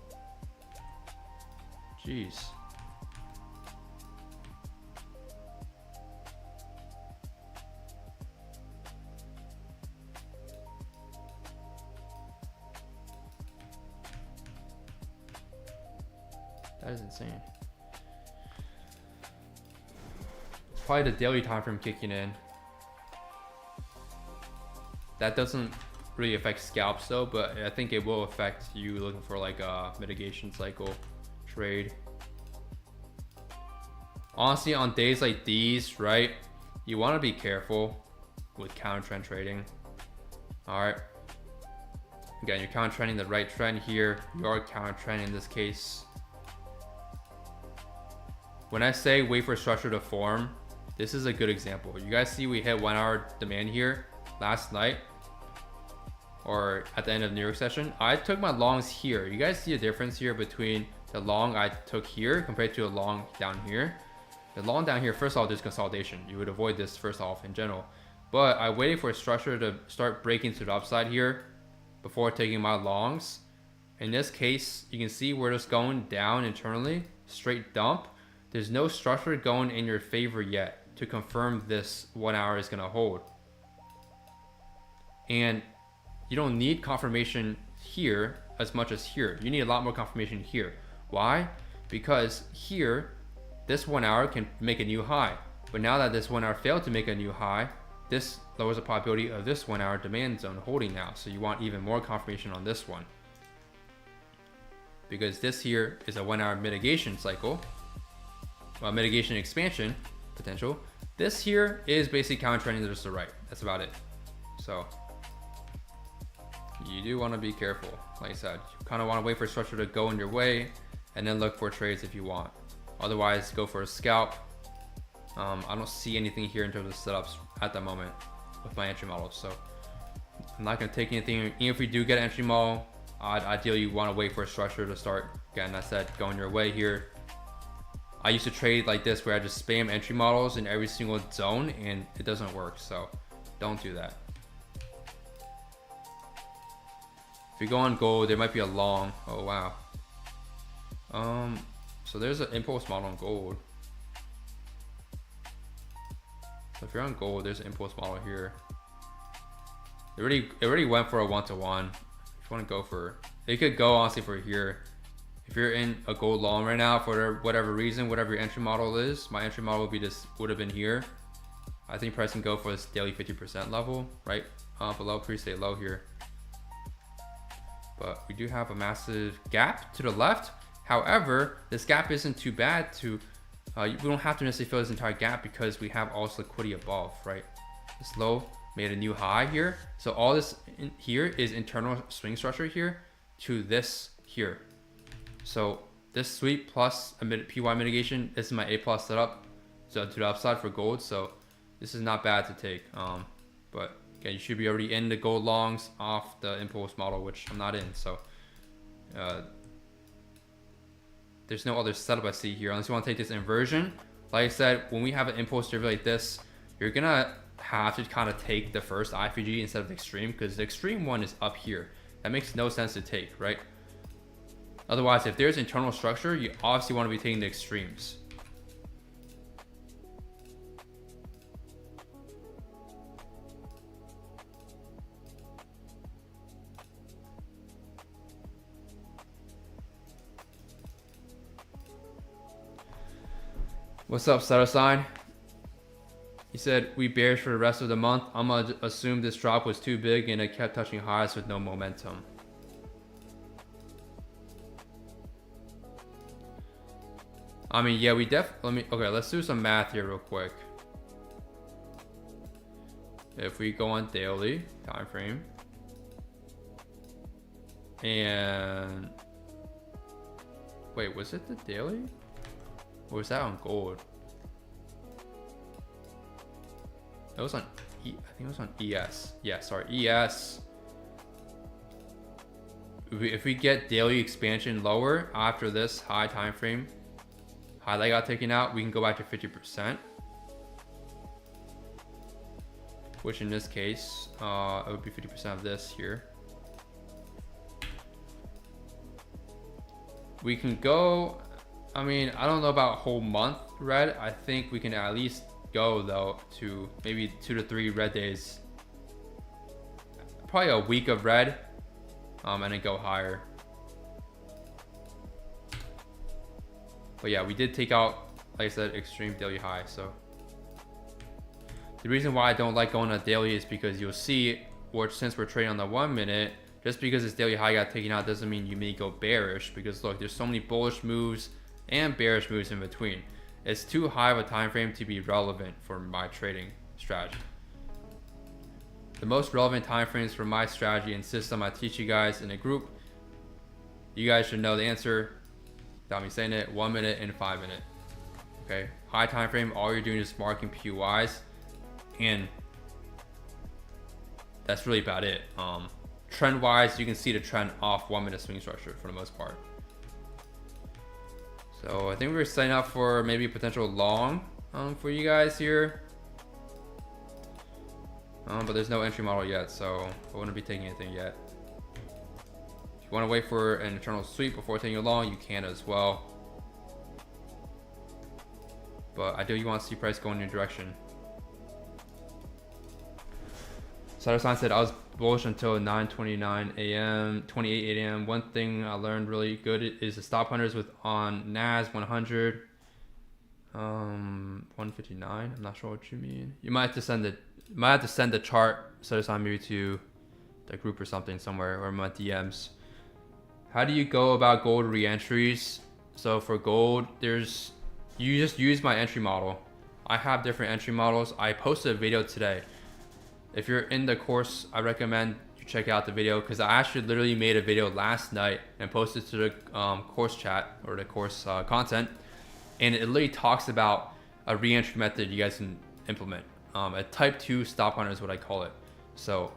Jeez. That is insane. It's probably the daily time frame kicking in. That doesn't really affect scalps though, but I think it will affect you looking for like a mitigation cycle trade. Honestly, on days like these, right, you want to be careful with counter trend trading. All right, again, you're counter trending the right trend here. You are counter trending in this case. When I say wait for structure to form, this is a good example. You guys see we hit 1 hour demand here last night, or at the end of the New York session. I took my longs here. You guys see a difference here between the long I took here compared to a long down here. The long down here, first off, there's consolidation. You would avoid this first off in general. But I waited for a structure to start breaking to the upside here before taking my longs. In this case, you can see we're just going down internally, straight dump. There's no structure going in your favor yet to confirm this 1 hour is gonna hold. And you don't need confirmation here as much as here. You need a lot more confirmation here. Why? Because here, this 1 hour can make a new high. But now that this 1 hour failed to make a new high, this lowers the probability of this 1 hour demand zone holding now. So you want even more confirmation on this one, because this here is a 1 hour mitigation cycle, mitigation expansion potential. This here is basically counter trending to just the right. That's about it. So you do want to be careful. Like I said, you kind of want to wait for structure to go in your way and then look for trades if you want. Otherwise, go for a scalp. I don't see anything here in terms of setups at the moment with my entry model, so I'm not going to take anything. Even if we do get an entry model, ideally you want to wait for a structure to start again, I said going your way here. I used to trade like this where I just spam entry models in every single zone and it doesn't work, so don't do that. If you go on gold, there might be a long. Oh wow. So there's an impulse model on gold. So if you're on gold, there's an impulse model here. It already went for a 1-to-1. If you want to go for, it could go honestly for here. If you're in a gold long right now for whatever reason, whatever your entry model is, my entry model would have been here. I think price can go for this daily 50% level, right below pre-stay low here. But we do have a massive gap to the left. However, this gap isn't too bad to, we don't have to necessarily fill this entire gap because we have all this liquidity above, right? This low made a new high here. So all this in here is internal swing structure here to this here. So this sweep plus a PY mitigation, this is my A+ setup, so to the upside for gold. So this is not bad to take. But again, you should be already in the gold longs off the impulse model, which I'm not in. So there's no other setup I see here unless you want to take this inversion. Like I said, when we have an impulse derived like this, you're gonna have to kind of take the first IFG instead of the extreme, because the extreme one is up here. That makes no sense to take, right? Otherwise, if there's internal structure, you obviously want to be taking the extremes. What's up, Setter Sign? He said, we bearish for the rest of the month. I'm gonna assume this drop was too big and it kept touching highs with no momentum. I mean, yeah, okay, let's do some math here real quick. If we go on daily time frame and wait, was it the daily? Or was that on gold? It was on I think it was on ES. Yeah, sorry, ES. If we get daily expansion lower after this high time frame, high that got taken out, we can go back to 50%. Which in this case, it would be 50% of this here. We can go, I mean, I don't know about whole month red. I think we can at least go though to maybe 2 to 3 red days. Probably a week of red, and then go higher. But yeah, we did take out, like I said, extreme daily high. So the reason why I don't like going on daily is because you'll see, or since we're trading on the 1 minute, just because this daily high got taken out doesn't mean you may go bearish, because look, there's so many bullish moves and bearish moves in between. It's too high of a time frame to be relevant for my trading strategy. The most relevant time frames for my strategy and system I teach you guys in a group, you guys should know the answer without me saying it: 1 minute and 5 minute. Okay, high time frame, all you're doing is marking PYs, and that's really about it. Trend wise, you can see the trend off 1 minute swing structure for the most part. So I think we're setting up for maybe a potential long for you guys here. But there's no entry model yet, so I wouldn't be taking anything yet. If you want to wait for an internal sweep before taking a long, you can as well. But I do want to see price go in your direction. Sato-san said, I was bullish until 9:29 a.m., 28 a.m. One thing I learned really good is the stop hunters with on NAS 100, 159. I'm not sure what you mean. You might have to send the chart, Sato-san, maybe to the group or something somewhere, or my DMs. How do you go about gold re-entries? So for gold, you just use my entry model. I have different entry models. I posted a video today. If you're in the course, I recommend you check out the video, because I actually literally made a video last night and posted to the course chat, or the course content, and it literally talks about a re-entry method you guys can implement. A type 2 stop hunter is what I call it. So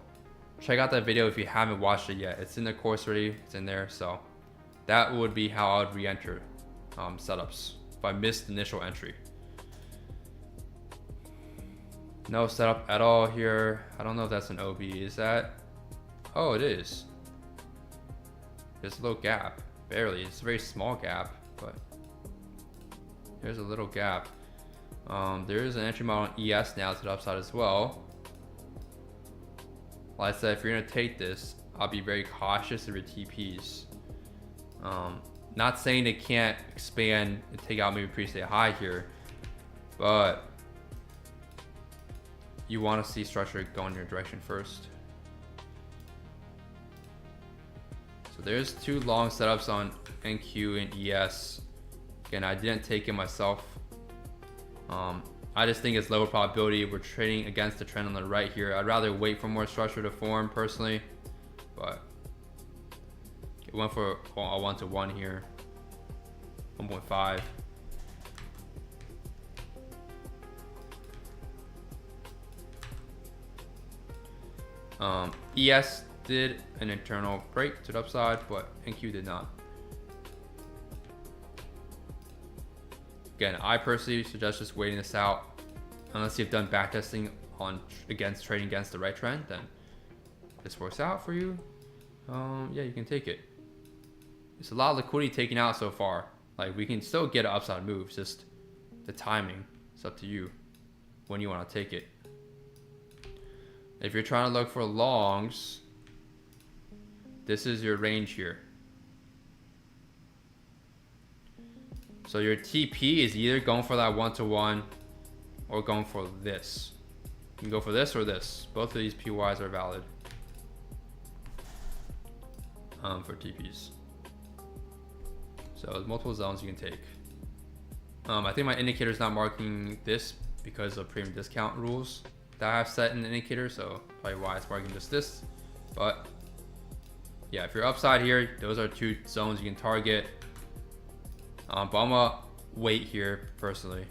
check out that video if you haven't watched it yet. It's in the course already, it's in there. So that would be how I would re-enter setups if I missed the initial entry. No setup at all here. I don't know if that's an OB. Is that? Oh, it is. There's a little gap. Barely. It's a very small gap, but there's a little gap. There is an entry model on ES now to the upside as well. Like I said, if you're going to take this, I'll be very cautious of your TPs. Not saying they can't expand and take out maybe pre-state high here, but you want to see structure go in your direction first. So there's two long setups on NQ and ES. Again, I didn't take it myself. I just think it's lower probability. We're trading against the trend on the right here. I'd rather wait for more structure to form personally, but it went for a 1-to-1 here, 1.5. ES did an internal break to the upside, but NQ did not. Again, I personally suggest just waiting this out. Unless you've done backtesting against trading against the right trend, then this works out for you. Yeah, you can take it. It's a lot of liquidity taken out so far. Like, we can still get an upside move. It's just the timing. It's up to you when you want to take it. If you're trying to look for longs, this is your range here. So your TP is either going for that 1-to-1 or going for this. You can go for this or this. Both of these PYs are valid for TPs. So there's multiple zones you can take. I think my indicator is not marking this because of premium discount rules that I have set in the indicator, so probably why it's marking just this. But yeah, if you're upside here, those are two zones you can target. But I'm gonna wait here personally.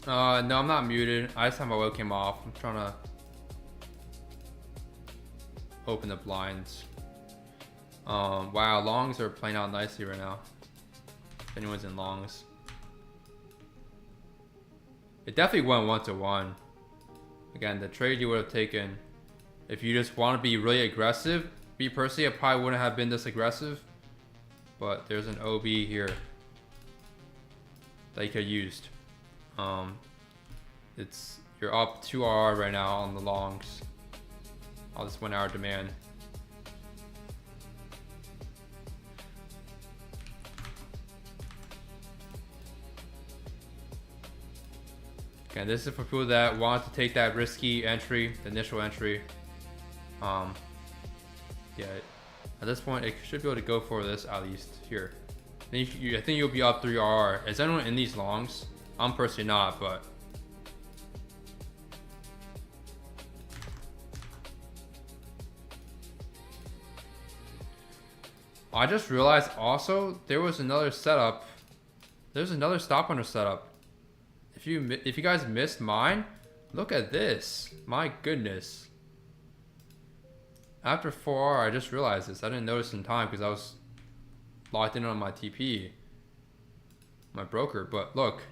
No, I'm not muted. I just have my webcam off. I'm trying to open the blinds. Wow, longs are playing out nicely right now. If anyone's in longs. It definitely went 1-to-1. Again, the trade you would have taken, if you just want to be really aggressive, me personally, I probably wouldn't have been this aggressive. But there's an OB here that you could have used. You're up 2 RR right now on the longs. On this 1 hour demand. Okay, this is for people that want to take that risky entry, the initial entry. Yeah, at this point, it should be able to go for this at least here. I think you'll be up 3 RR. Is anyone in these longs? I'm personally not, but I just realized also there was another setup. There's another stop hunter setup. If you guys missed mine, look at this. My goodness. After 4R, I just realized this. I didn't notice in time because I was locked in on my TP, my broker. But look,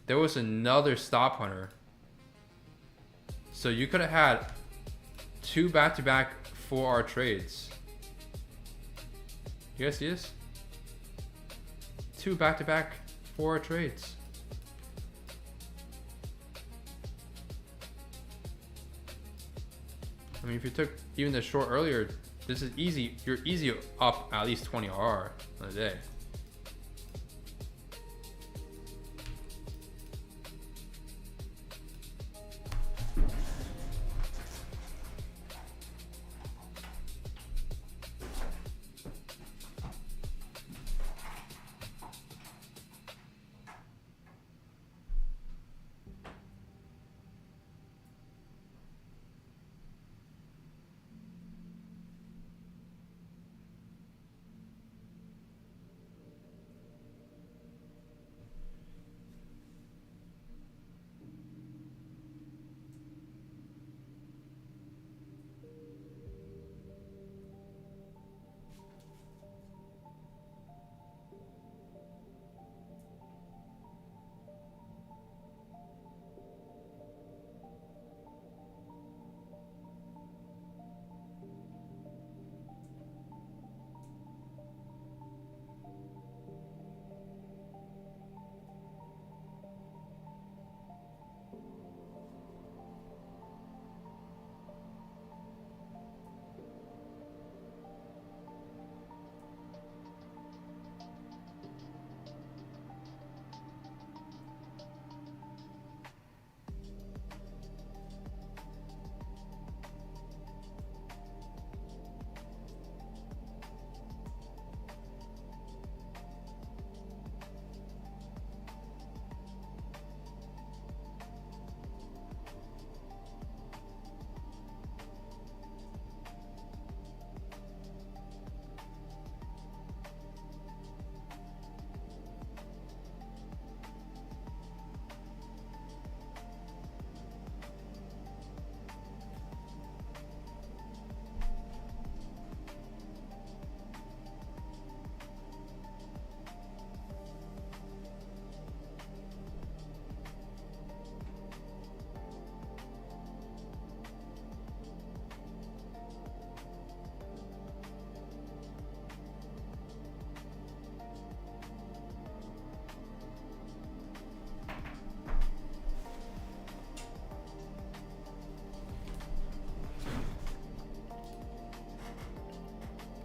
there was another stop hunter. So you could have had 2 back-to-back 4R trades. You guys see this? 2 back-to-back 4R trades. I mean, if you took even the short earlier, this is easy. You're easy up at least 20 RR on the day.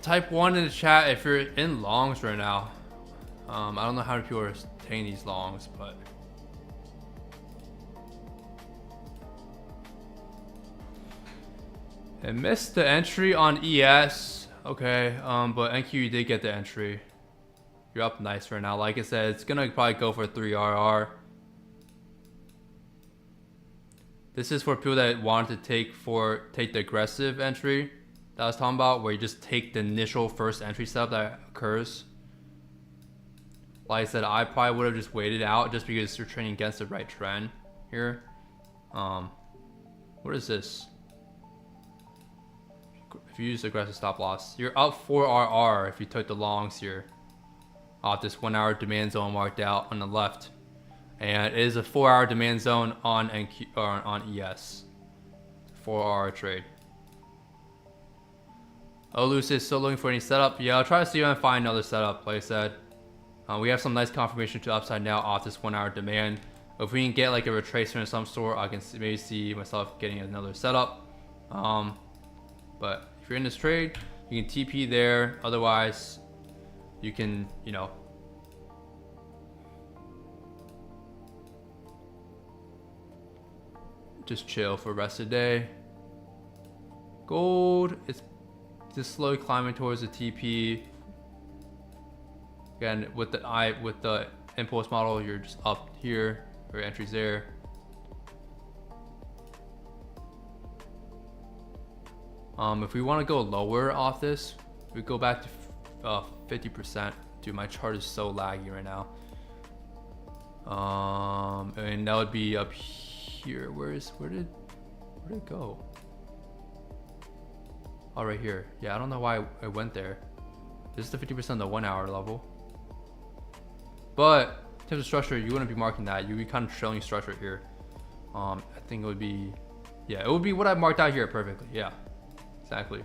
Type 1 in the chat if you're in longs right now. I don't know how many people are taking these longs, but I missed the entry on ES. Okay, but NQ you did get the entry. You're up nice right now. Like I said, it's gonna probably go for 3 RR. This is for people that want to take the aggressive entry that I was talking about, where you just take the initial first entry setup that occurs. Like I said, I probably would have just waited out just because you're trading against the right trend here. What is this? If you use aggressive stop loss, you're up 4 RR if you took the longs here off this 1 hour demand zone marked out on the left. And it is a 4 hour demand zone on NQ or on ES. 4 RR trade. Oh, Lucis, still looking for any setup? Yeah, I'll try to see if I can find another setup. Like I said, we have some nice confirmation to upside now off this 1 hour demand. If we can get like a retracement of some sort, I can maybe see myself getting another setup. But if you're in this trade, you can TP there. Otherwise, you can, you know, just chill for the rest of the day. Gold, it's just slowly climbing towards the TP. Again, with the impulse model, you're just up here, or entries there. If we want to go lower off this, we go back to 50%. Dude, my chart is so laggy right now. And that would be up here. Where did it go? Oh, right here. Yeah, I don't know why I went there. This is the 50% on the 1 hour level. But in terms of structure, you wouldn't be marking that. You'd be kind of trailing structure here. I think it would be, yeah, it would be what I marked out here perfectly. Yeah, exactly.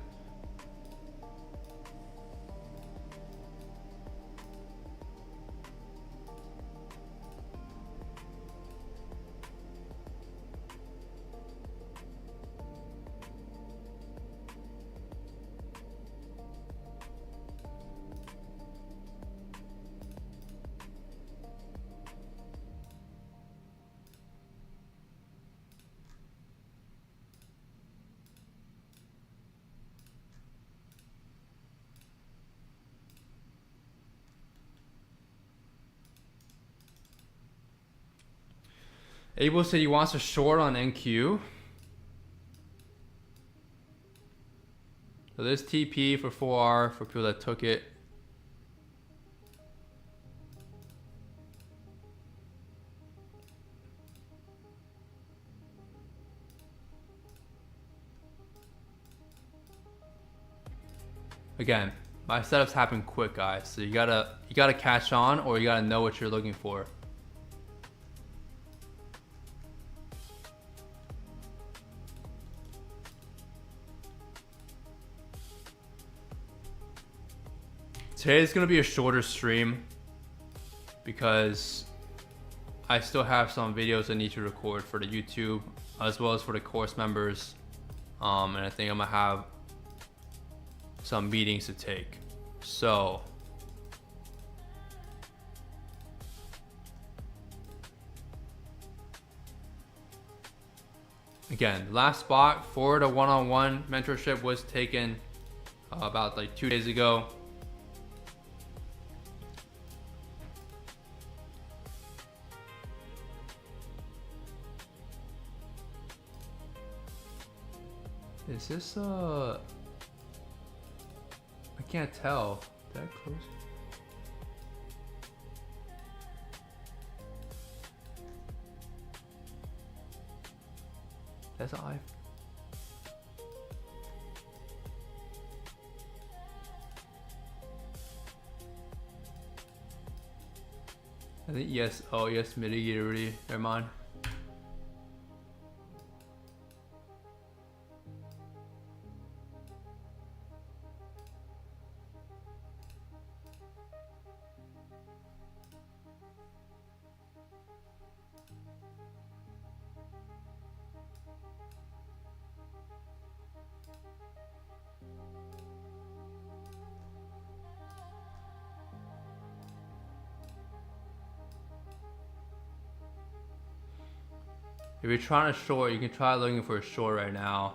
Abel said he wants a short on NQ. So this TP for 4R for people that took it. Again, my setups happen quick, guys. So you gotta catch on, or you gotta know what you're looking for. Today's gonna be a shorter stream because I still have some videos I need to record for the YouTube as well as for the course members, and I think I'm gonna have some meetings to take. So again, last spot for the one-on-one mentorship was taken about like 2 days ago. Is this I can't tell. Did I close? That's an I. I think yes. Oh yes, mitigated already. Never mind. If you're trying to short, you can try looking for a short right now.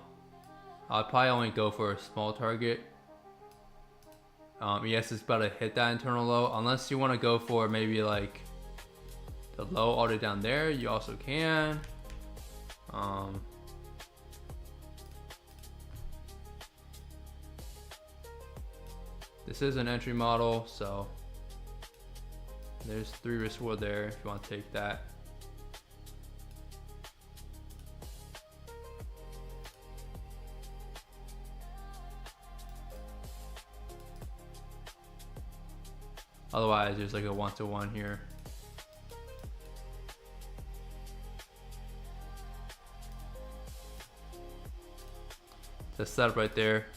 I'll probably only go for a small target. Yes, it's about to hit that internal low. Unless you want to go for maybe like the low all the way down there, you also can. This is an entry model, so there's 3 risk reward there if you want to take that. Otherwise, there's like a 1-to-1 here. The setup right there.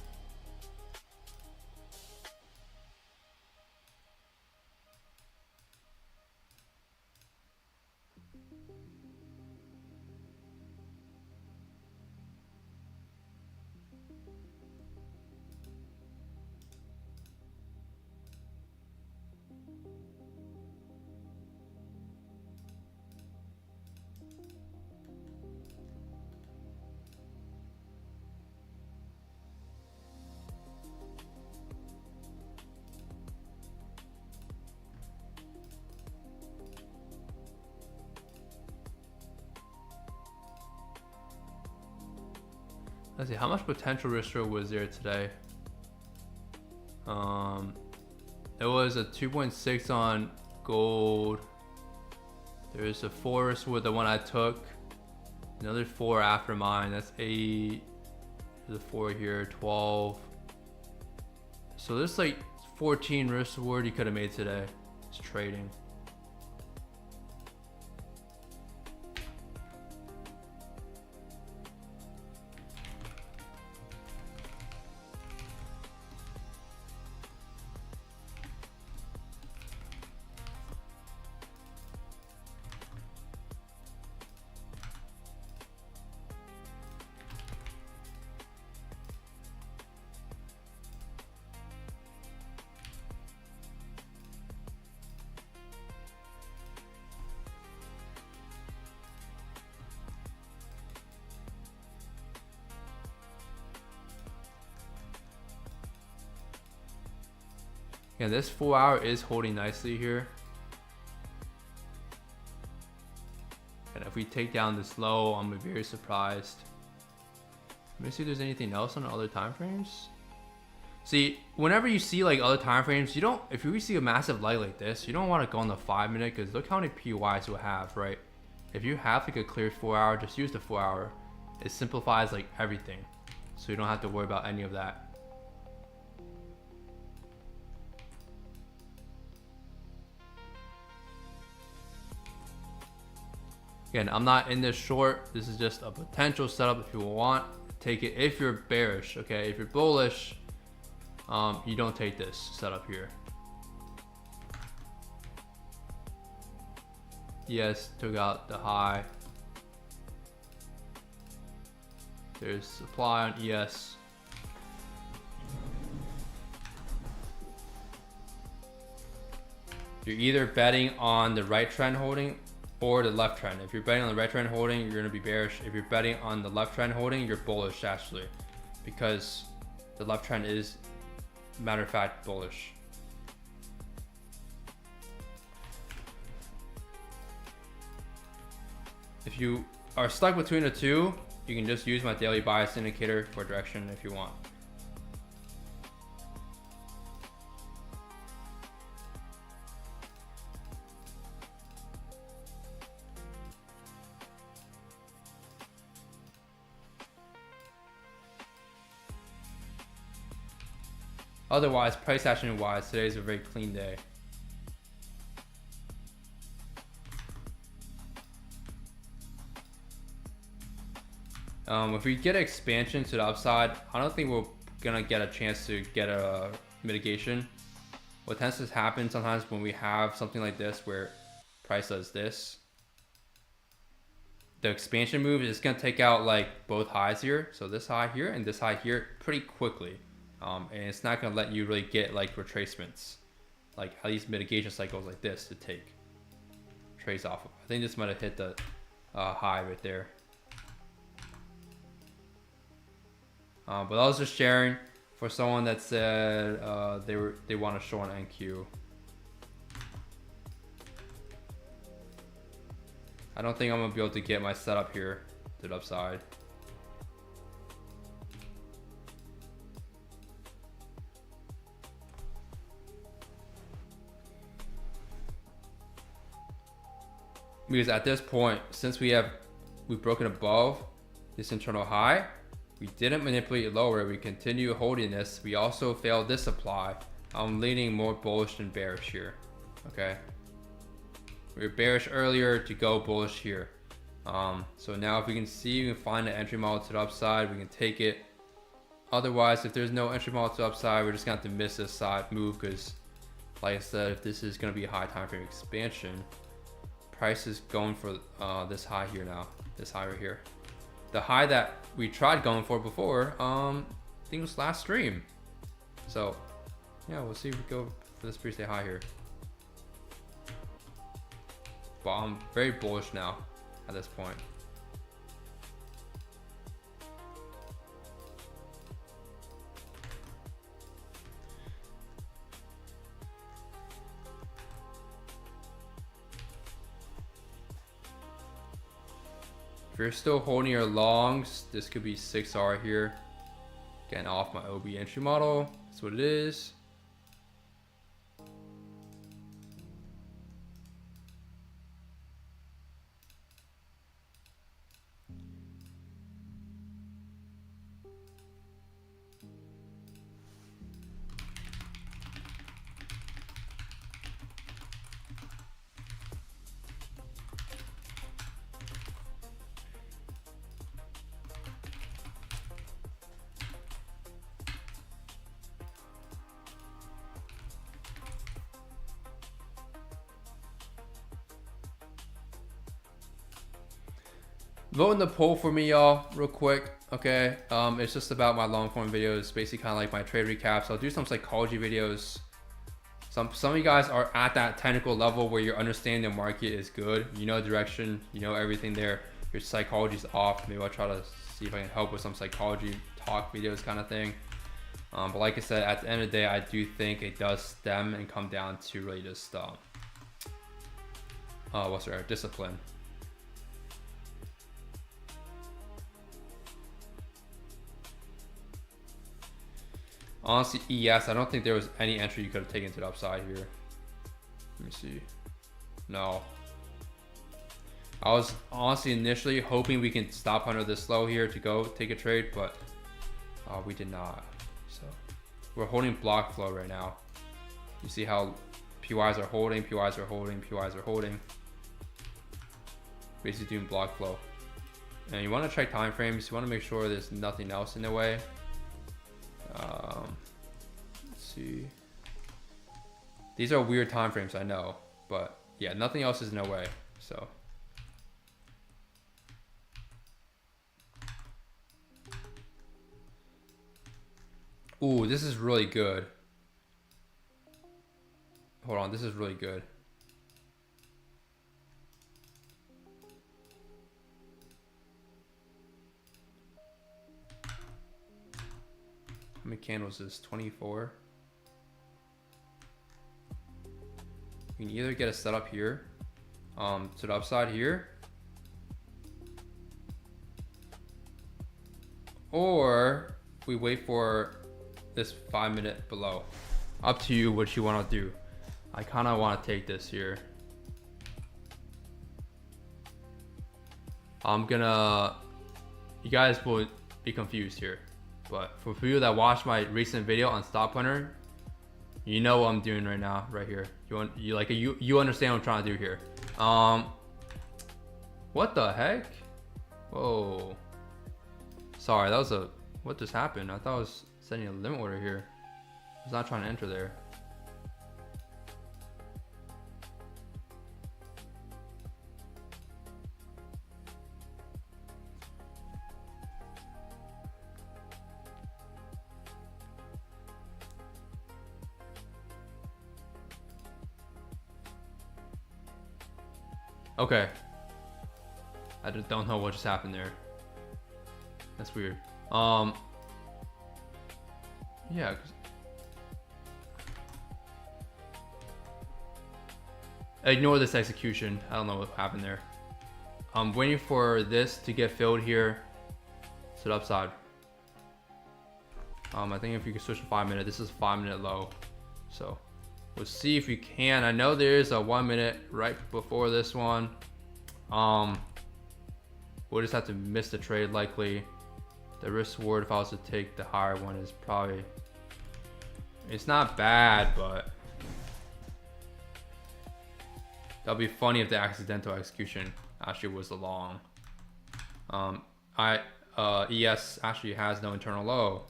let's see, how much potential risk reward was there today? There was a 2.6 on gold. There's a 4 risk reward, the one I took. Another 4 after mine. That's 8. There's a 4 here, 12. So there's like 14 risk reward you could have made today. It's trading. Yeah, this 4 hour is holding nicely here. And if we take down this low, I'm very surprised. Let me see if there's anything else on other time frames. See, whenever you see like other time frames, you don't, if you see a massive light like this, you don't want to go on the 5 minute, because look how many PYs you'll have, right? If you have like a clear 4 hour, just use the 4 hour. It simplifies like everything, so you don't have to worry about any of that. Again, I'm not in this short. This is just a potential setup if you want. Take it if you're bearish, okay? If you're bullish, you don't take this setup here. Yes, took out the high. There's supply on ES. You're either betting on the right trend holding or the left trend. If you're betting on the right trend holding, you're going to be bearish. If you're betting on the left trend holding, you're bullish actually, because the left trend is, matter of fact, bullish. If you are stuck between the two, you can just use my daily bias indicator for direction if you want. Otherwise, price action wise, today is a very clean day. If we get expansion to the upside, I don't think we're gonna get a chance to get a mitigation. What tends to happen sometimes when we have something like this where price does this, the expansion move is gonna take out like both highs here, so this high here and this high here, pretty quickly. And it's not gonna let you really get like retracements, like at least mitigation cycles like this to take trace off of. I think this might have hit the high right there. But I was just sharing for someone that said they want to show on NQ. I don't think I'm gonna be able to get my setup here to the upside. Because at this point, since we've broken above this internal high, we didn't manipulate it lower, we continue holding this. We also failed this supply. I'm leaning more bullish than bearish here, okay? We were bearish earlier to go bullish here. So now if we can see, we can find an entry model to the upside, we can take it. Otherwise, if there's no entry model to the upside, we're just gonna have to miss this side move, because like I said, if this is gonna be a high time frame expansion, price is going for this high here now, this high right here. The high that we tried going for before, I think it was last stream. So yeah, we'll see if we go for this pre-stay high here. But I'm very bullish now at this point. If you're still holding your longs, this could be 6R here. Getting off my OB entry model. That's what it is. Vote in the poll for me, y'all, real quick. Okay, it's just about my long form videos, basically kind of like my trade recaps. I'll do some psychology videos. Some of you guys are at that technical level where you're understanding the market is good. You know direction, you know everything there. Your psychology's off. Maybe I'll try to see if I can help with some psychology talk videos kind of thing. But like I said, at the end of the day, I do think it does stem and come down to really just discipline. Honestly, ES, I don't think there was any entry you could have taken to the upside here. Let me see. No. I was honestly initially hoping we can stop under this low here to go take a trade, but we did not. So we're holding block flow right now. You see how PYs are holding, PYs are holding, PYs are holding. Basically doing block flow. And you want to check time frames. You want to make sure there's nothing else in the way. Let's see. These are weird time frames, I know, but yeah, nothing else is in the way. So ooh, this is really good. Hold on, this is really good. How many candles is 24? You can either get a setup here, to the upside here, or we wait for this 5 minute below. Up to you what you want to do. I kind of want to take this here. You guys will be confused here. But for people that watched my recent video on Stop Hunter, you know what I'm doing right now, right here. You understand what I'm trying to do here. What the heck? Whoa. Sorry, that was what just happened? I thought I was setting a limit order here. I was not trying to enter there. Okay. I just don't know what just happened there. That's weird. Yeah. Ignore this execution. I don't know what happened there. I'm waiting for this to get filled here to the upside. I think if you can switch to 5 minute, this is a 5 minute low. So we'll see if we can. I know there is a 1 minute right before this one. We'll just have to miss the trade likely. The risk reward if I was to take the higher one is probably, it's not bad, but that'll be funny if the accidental execution actually was the long. ES actually has no internal low.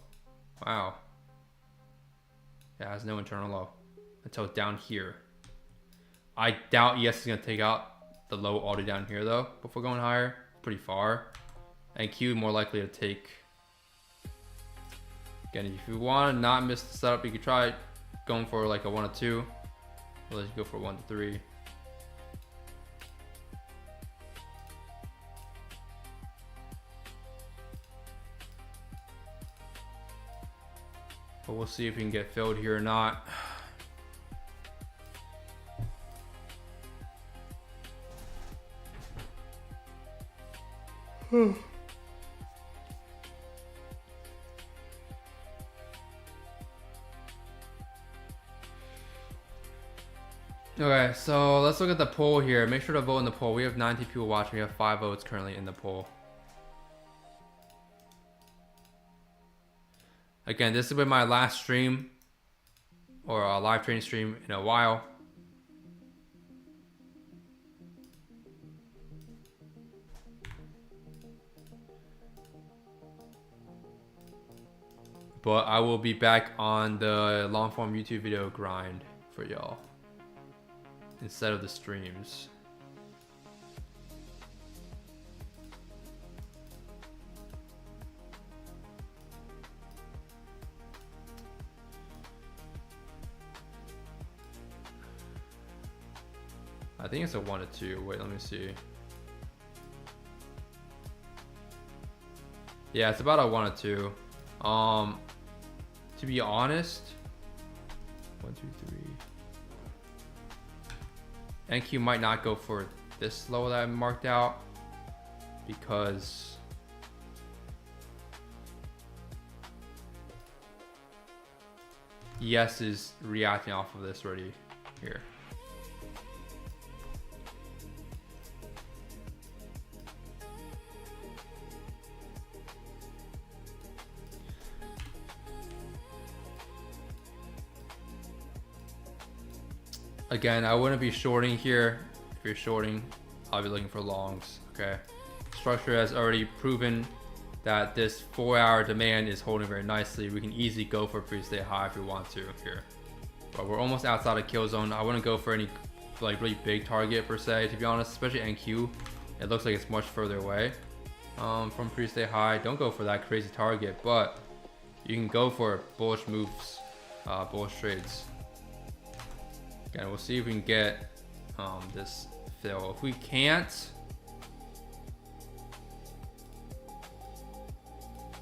Wow. It has no internal low until down here. I doubt ES is gonna take out the low all the way down here though before going higher. Pretty far. And Q more likely to take. Again, if you want to not miss the setup, you could try going for like a 1 or 2. Or let's go for 1 to 3. But we'll see if we can get filled here or not. Okay, so let's look at the poll here. Make sure to vote in the poll. We have 90 people watching. We have 5 votes currently in the poll. Again, this has been my last stream or a live training stream in a while. But I will be back on the long form YouTube video grind for y'all instead of the streams. I think it's a 1 to 2. Wait, let me see. Yeah, it's about a 1 to 2. To be honest, 1, 2, 3. NQ might not go for this low that I marked out because ES is reacting off of this already here. Again, I wouldn't be shorting here. If you're shorting, I'll be looking for longs, okay? Structure has already proven that this 4-hour demand is holding very nicely. We can easily go for a pre-stay high if we want to here. But we're almost outside of kill zone. I wouldn't go for any like really big target per se, to be honest, especially NQ. It looks like it's much further away from pre-stay high. Don't go for that crazy target, but you can go for bullish moves, bullish trades. Again, we'll see if we can get this fill. If we can't,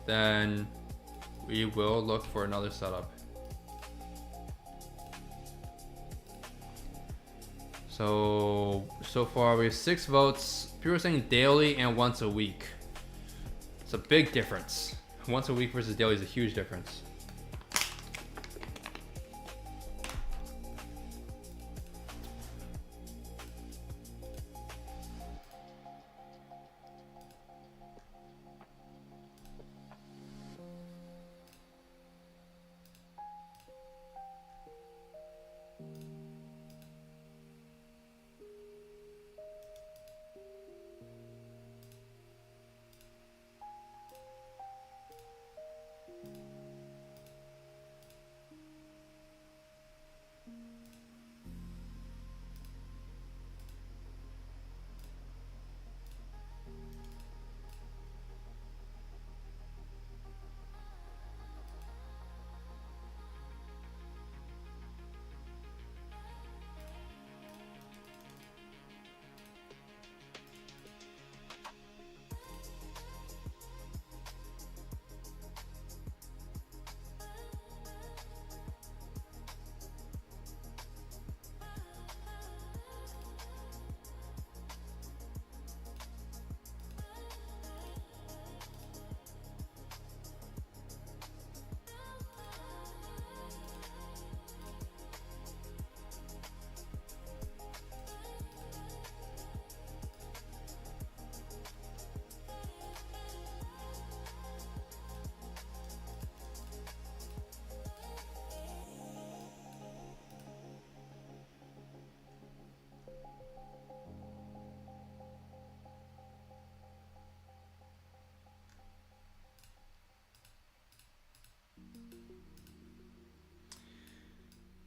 then we will look for another setup. So far we have 6 votes. People are saying daily and once a week. It's a big difference. Once a week versus daily is a huge difference.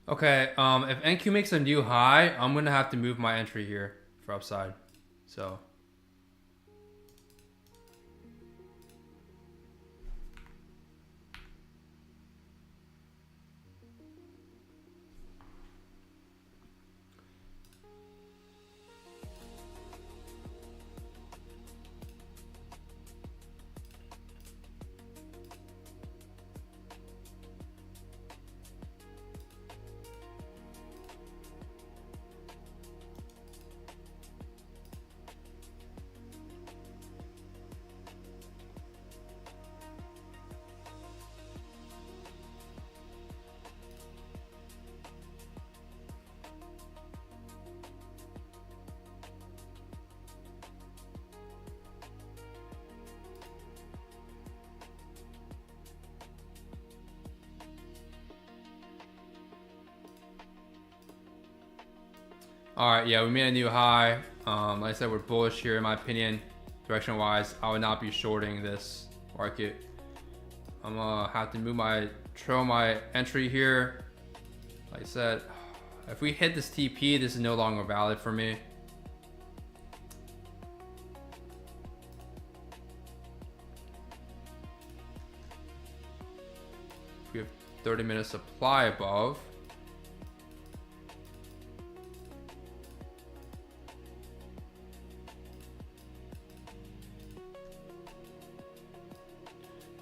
Okay, if NQ makes a new high, I'm gonna have to move my entry here for upside. So All right, yeah, we made a new high. Like I said, we're bullish here in my opinion, direction wise. I would not be shorting this market. I'm gonna have to move my entry here. Like I said, if we hit this TP, this is no longer valid for me. We have 30-minute supply above.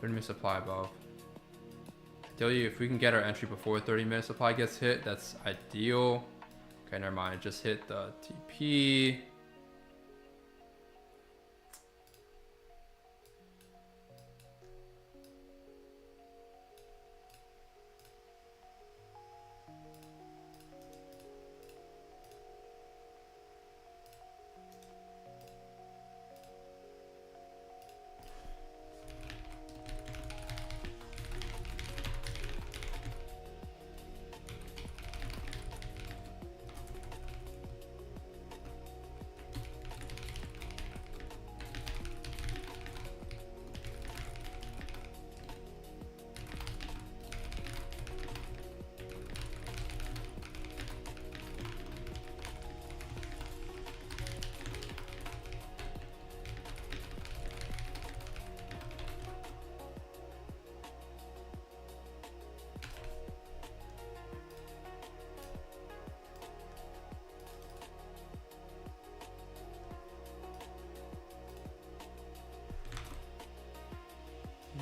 Minute supply above. Ideally, if we can get our entry before 30-minute supply gets hit, that's ideal. Okay, never mind. Just hit the TP.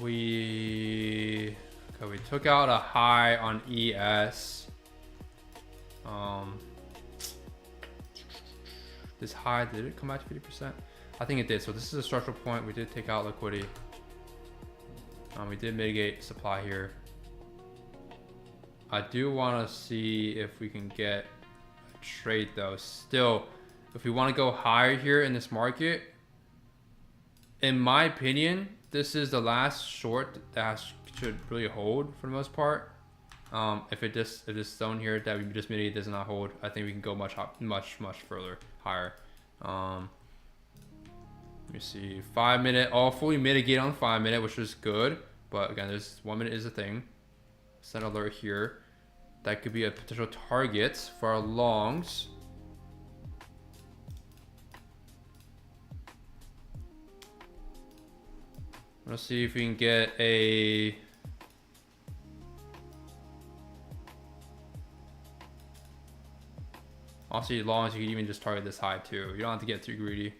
We took out a high on ES. This high, did it come back to 50%? I think it did. So this is a structural point. We did take out liquidity. We did mitigate supply here. I do want to see if we can get a trade though. Still, if we want to go higher here in this market, in my opinion, this is the last short that should really hold for the most part. If this zone here that we just mitigated does not hold, I think we can go much further higher. Let me see, 5 minute, all fully mitigated on 5 minute, which is good. But again, there's 1 minute is a thing. Set alert here. That could be a potential target for our longs. Let's see if we can get a also, as long as you can even just target this high too. You don't have to get too greedy.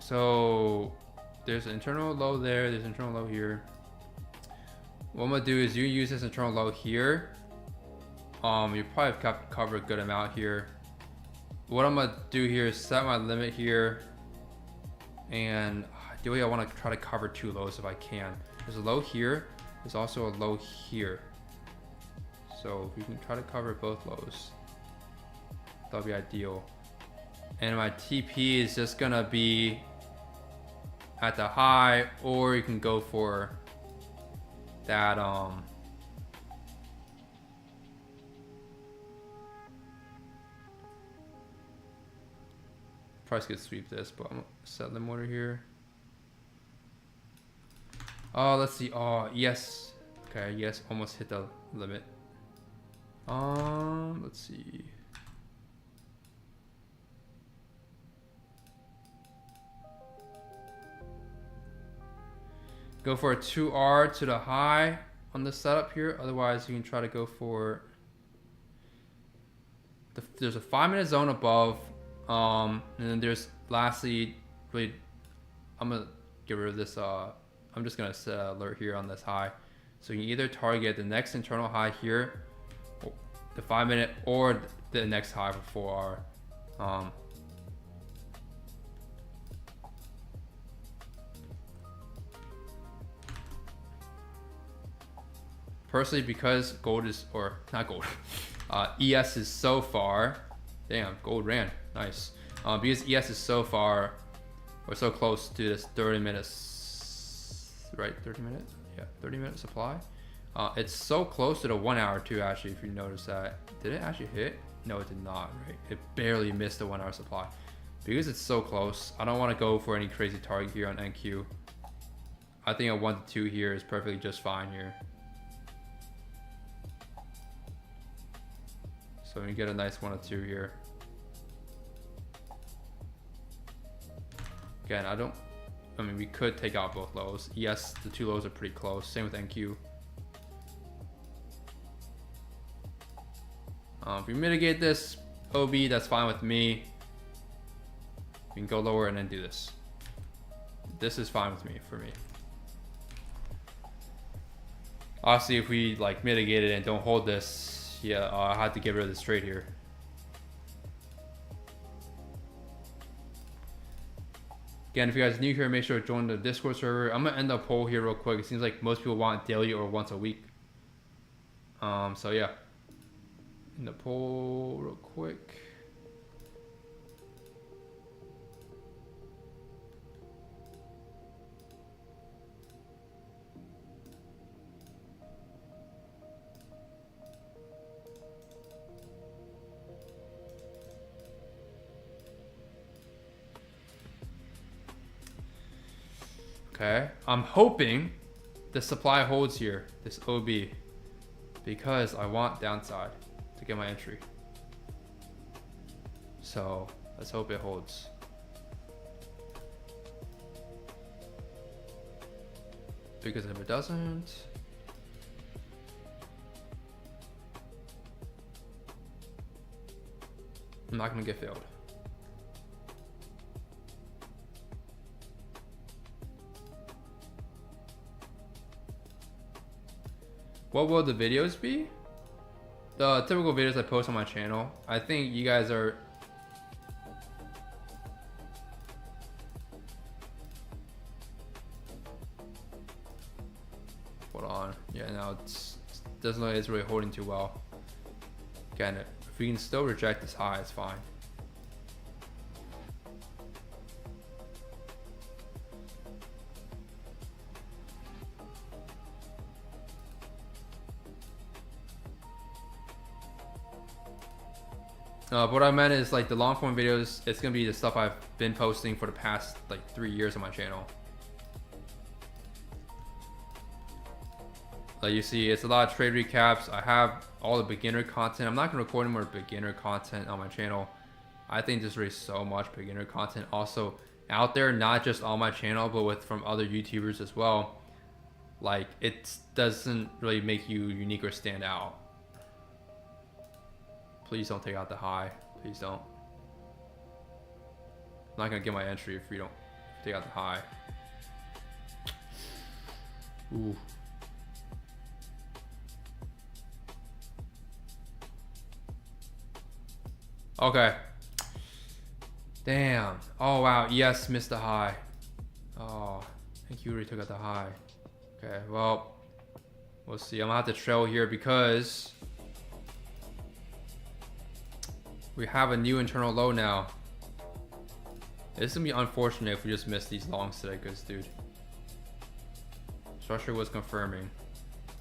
So there's an internal low there, there's an internal low here. What I'm gonna do is you use this internal low here. You probably have cover a good amount here. What I'm gonna do here is set my limit here, and ideally I want to try to cover 2 lows if I can. There's a low here, there's also a low here. So if we can try to cover both lows, that'll be ideal. And my TP is just gonna be at the high, or you can go for that price could sweep this, but I'm gonna set limit order here. Oh, let's see. Oh, yes. Okay, yes, almost hit the limit. Let's see. Go for a 2R to the high on the setup here. Otherwise, you can try to go for there's a 5 minute zone above. And then there's lastly, wait, I'm gonna get rid of this. I'm just gonna set an alert here on this high. So you can either target the next internal high here, the 5 minute, or the next high for 4R. personally, because gold is, or not gold, ES is so far. Damn, gold ran. Nice. Because ES is so far, or so close to this 30 minutes, right? 30 minutes? Yeah, 30-minute supply. It's so close to the 1 hour too, actually, if you notice that. Did it actually hit? No, it did not, right? It barely missed the 1 hour supply. Because it's so close, I don't want to go for any crazy target here on NQ. I think a 1 to 2 here is perfectly just fine here. So we get a nice 1 to 2 here. Again, I mean, we could take out both lows. Yes, the 2 lows are pretty close. Same with NQ. If we mitigate this OB, that's fine with me. We can go lower and then do this. This is fine with me, for me. Obviously, if we like mitigate it and don't hold this, yeah, I have to get rid of this trade here. Again, if you guys are new here, make sure to join the Discord server. I'm gonna end the poll here real quick. It seems like most people want daily or once a week. So yeah, in the poll real quick. Okay, I'm hoping the supply holds here, this OB, because I want downside to get my entry. So let's hope it holds. Because if it doesn't, I'm not gonna get failed. What will the videos be? The typical videos I post on my channel. I think you guys are... Hold on. Yeah, no, it doesn't look like it's really holding too well. Again, if we can still reject this high, it's fine. What I meant is like the long form videos, it's gonna be the stuff I've been posting for the past like 3 years on my channel. Like you see, it's a lot of trade recaps. I have all the beginner content. I'm not gonna record any more beginner content on my channel. I think there's really so much beginner content also out there, not just on my channel, but with from other YouTubers as well. Like it doesn't really make you unique or stand out. Please don't take out the high. Please don't. I'm not gonna get my entry if we don't take out the high. Ooh. Okay. Damn. Oh wow. Yes, missed the high. Oh, I think you already took out the high. Okay. Well, we'll see. I'm gonna have to trail here because we have a new internal low now. It's gonna be unfortunate if we just miss these longs today, because dude, structure was confirming.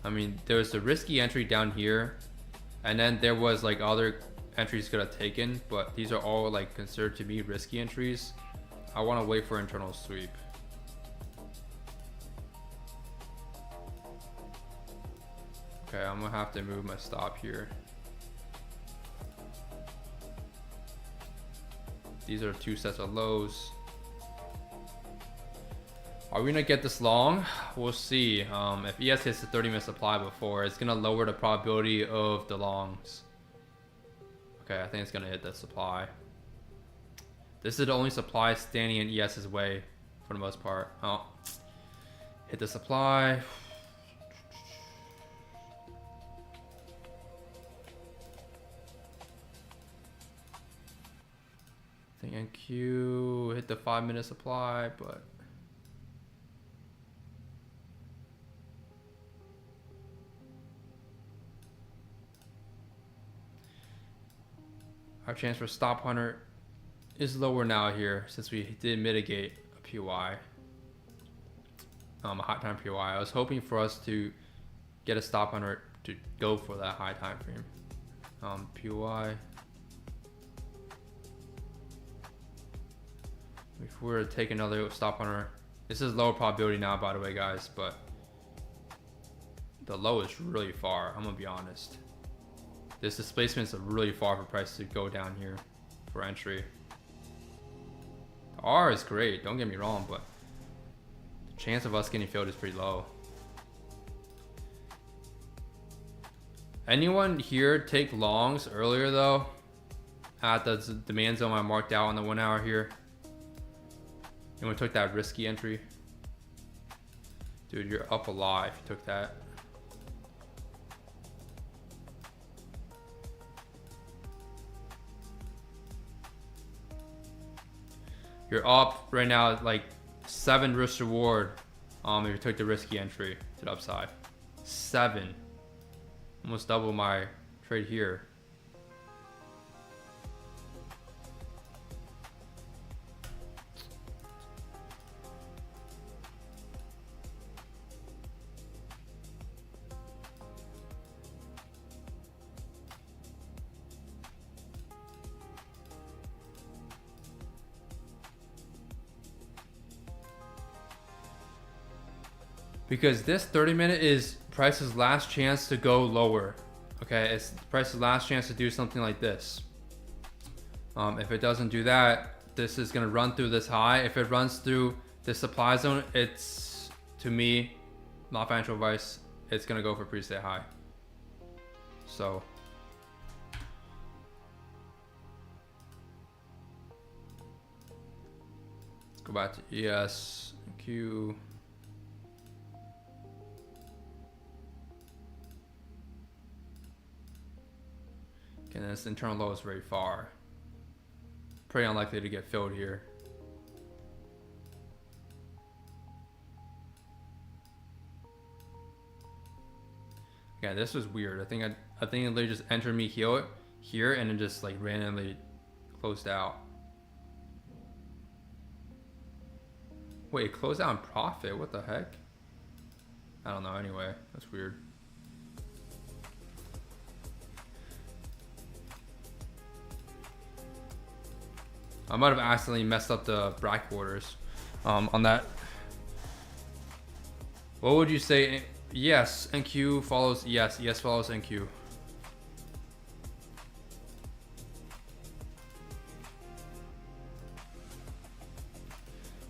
I mean, there was the risky entry down here, and then there was like other entries could have taken, but these are all like considered to be risky entries. I want to wait for internal sweep. Okay, I'm gonna have to move my stop here. These are 2 sets of lows. Are we gonna get this long? We'll see. If ES hits the 30-minute supply before, it's gonna lower the probability of the longs. Okay, I think it's gonna hit the supply. This is the only supply standing in ES's way for the most part. Oh, hit the supply. I think NQ hit the 5-minute supply, but Our chance for stop hunter is lower now here since we did mitigate a PY. A high time PY. I was hoping for us to get a stop hunter to go for that high time frame. PY. If we were to take another stop hunter, this is lower probability now, by the way, guys, but the low is really far. I'm gonna be honest. This displacement is really far for price to go down here for entry. The R is great, don't get me wrong, but the chance of us getting filled is pretty low. Anyone here take longs earlier though? At the demand zone I marked out on the 1 hour here. Anyone took that risky entry? Dude, you're up a lot if you took that. You're up right now like 7 risk reward if you took the risky entry to the upside. 7. Almost double my trade here. Because this 30-minute is Price's last chance to go lower. Okay, it's Price's last chance to do something like this. If it doesn't do that, this is gonna run through this high. If it runs through the supply zone, it's, to me, not financial advice, it's gonna go for pre-stay high. So let's go back to ES and Q. And this internal low is very far. Pretty unlikely to get filled here. Yeah, this was weird. I think it literally just entered me here and then just like randomly closed out. Wait, it closed out in profit? What the heck? I don't know. Anyway, that's weird. I might have accidentally messed up the bracket orders on that. What would you say? Yes, NQ follows yes. Yes follows NQ.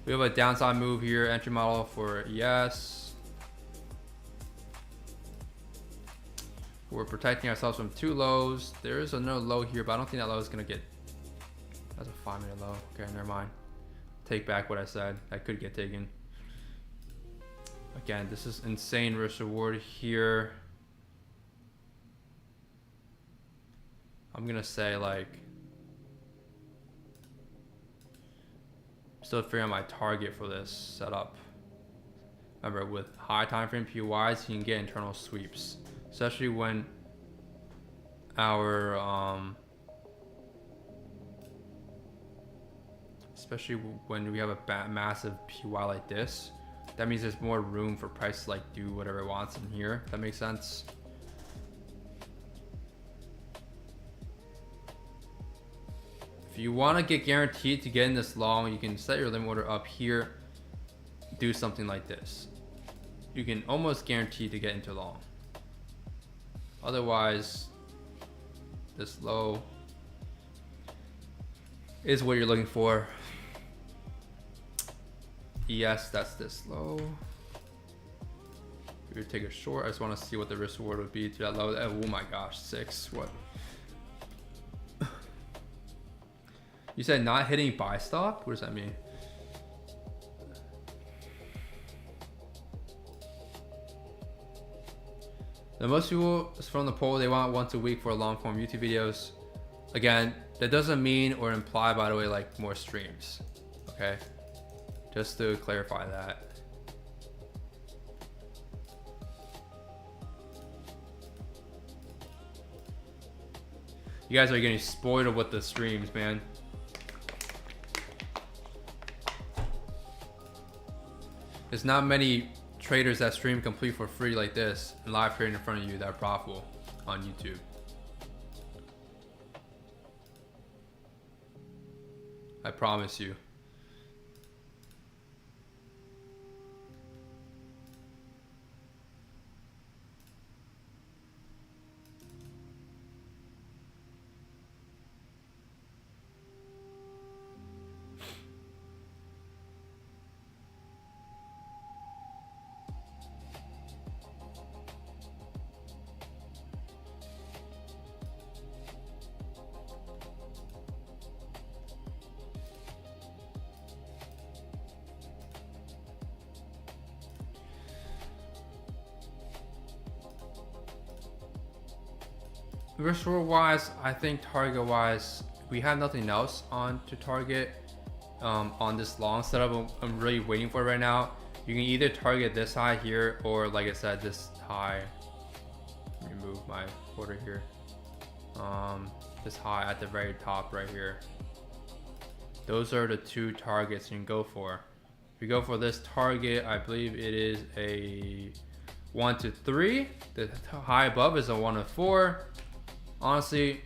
We have a downside move here, entry model for yes. We're protecting ourselves from 2 lows. There is another low here, but I don't think that low is gonna get. That's a 5-minute low. Okay, never mind. Take back what I said. That could get taken. Again, this is insane risk reward here. I'm gonna say like, still figuring out my target for this setup. Remember, with high time frame PYs, you can get internal sweeps, especially when our especially when we have a massive PY like this. That means there's more room for price to like do whatever it wants in here. If that makes sense. If you want to get guaranteed to get in this long, you can set your limit order up here. Do something like this. You can almost guarantee to get into long. Otherwise, this low is what you're looking for. Yes, that's this low. We would take a short. I just want to see what the risk reward would be to that low. Oh my gosh, 6. What? You said not hitting buy stop? What does that mean? The most people from the poll, they want once a week for long form YouTube videos. Again, that doesn't mean or imply, by the way, like more streams. Okay, just to clarify that. You guys are getting spoiled with the streams, man. There's not many traders that stream complete for free like this and live trading in front of you that are profitable on YouTube. I promise you. Risk reward wise, I think target wise, we have nothing else on to target on this long setup. I'm really waiting for right now. You can either target this high here or, like I said, this high. Remove my order here. This high at the very top right here. Those are the two targets you can go for. If you go for this target, I believe it is a 1 to 3. The high above is a 1 to 4. Honestly,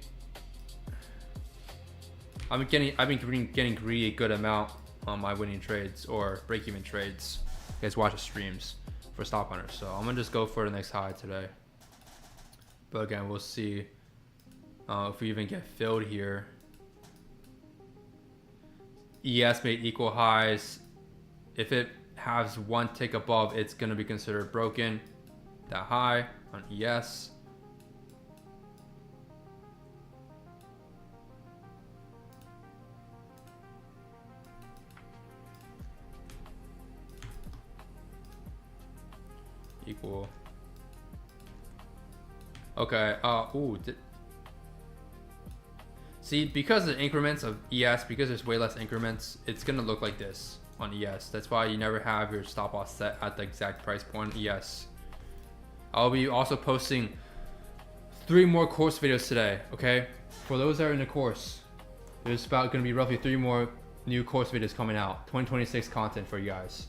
I've been getting greedy a good amount on my winning trades or break-even trades. You guys watch the streams for stop hunters, so I'm gonna just go for the next high today. But again, we'll see if we even get filled here. ES made equal highs. If it has one tick above, it's gonna be considered broken. That high on ES. Equal. Okay. See, because of the increments of ES, because there's way less increments, it's gonna look like this on ES. That's why you never have your stop loss set at the exact price point on ES. I'll be also posting 3 more course videos today. Okay, for those that are in the course, there's about gonna be roughly 3 more new course videos coming out. 2026 content for you guys.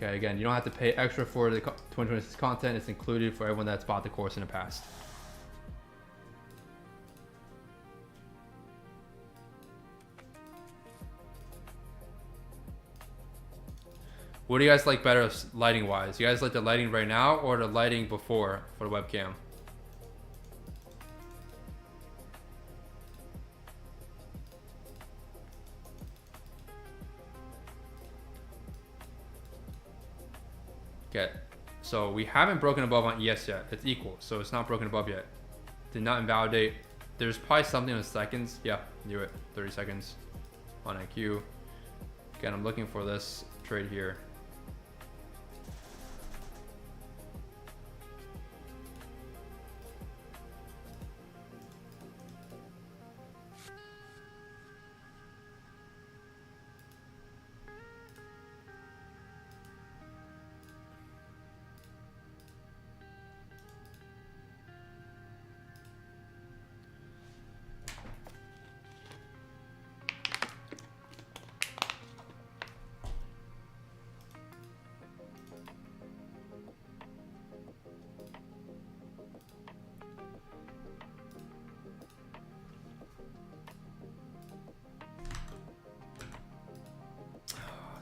Okay, again, you don't have to pay extra for the 2026 content. It's included for everyone that's bought the course in the past. What do you guys like better lighting wise? You guys like the lighting right now or the lighting before for the webcam? Okay, so we haven't broken above on ES yet. It's equal, so it's not broken above yet. Did not invalidate. There's probably something in seconds. Yeah, knew it. 30 seconds on IQ. Again, I'm looking for this trade here.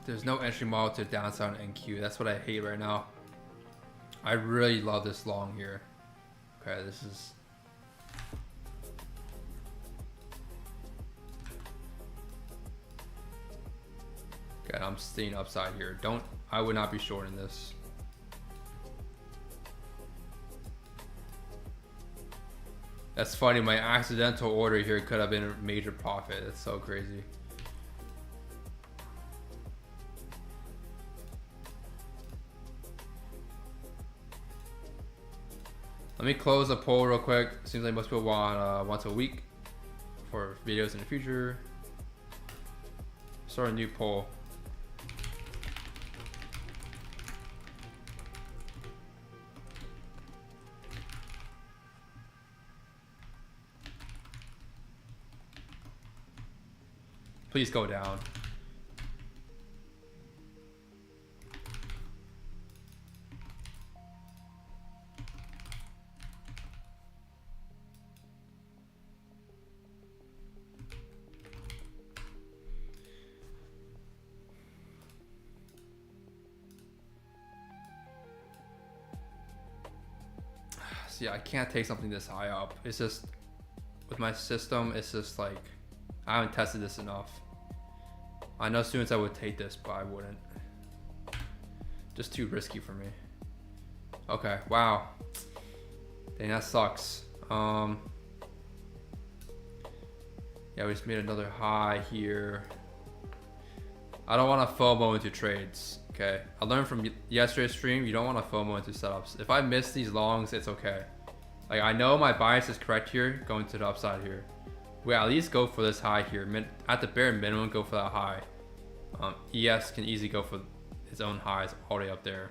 There's no entry model to downside on NQ. That's what I hate right now. I really love this long here. Okay, this is... Okay, I'm staying upside here. I would not be shorting this. That's funny, my accidental order here could have been a major profit. It's so crazy. Let me close the poll real quick. Seems like most people want once a week for videos in the future. Start a new poll. Please go down. See, I can't take something this high up. It's just, with my system, it's just like, I haven't tested this enough. I know students that would take this, but I wouldn't. Just too risky for me. Okay, wow. Dang, that sucks. Yeah, we just made another high here. I don't want to FOMO into trades. Okay, I learned from yesterday's stream, you don't want to FOMO into setups. If I miss these longs, it's okay. Like, I know my bias is correct here, going to the upside here. We at least go for this high here. At the bare minimum, go for that high. ES can easily go for its own highs all the way up there.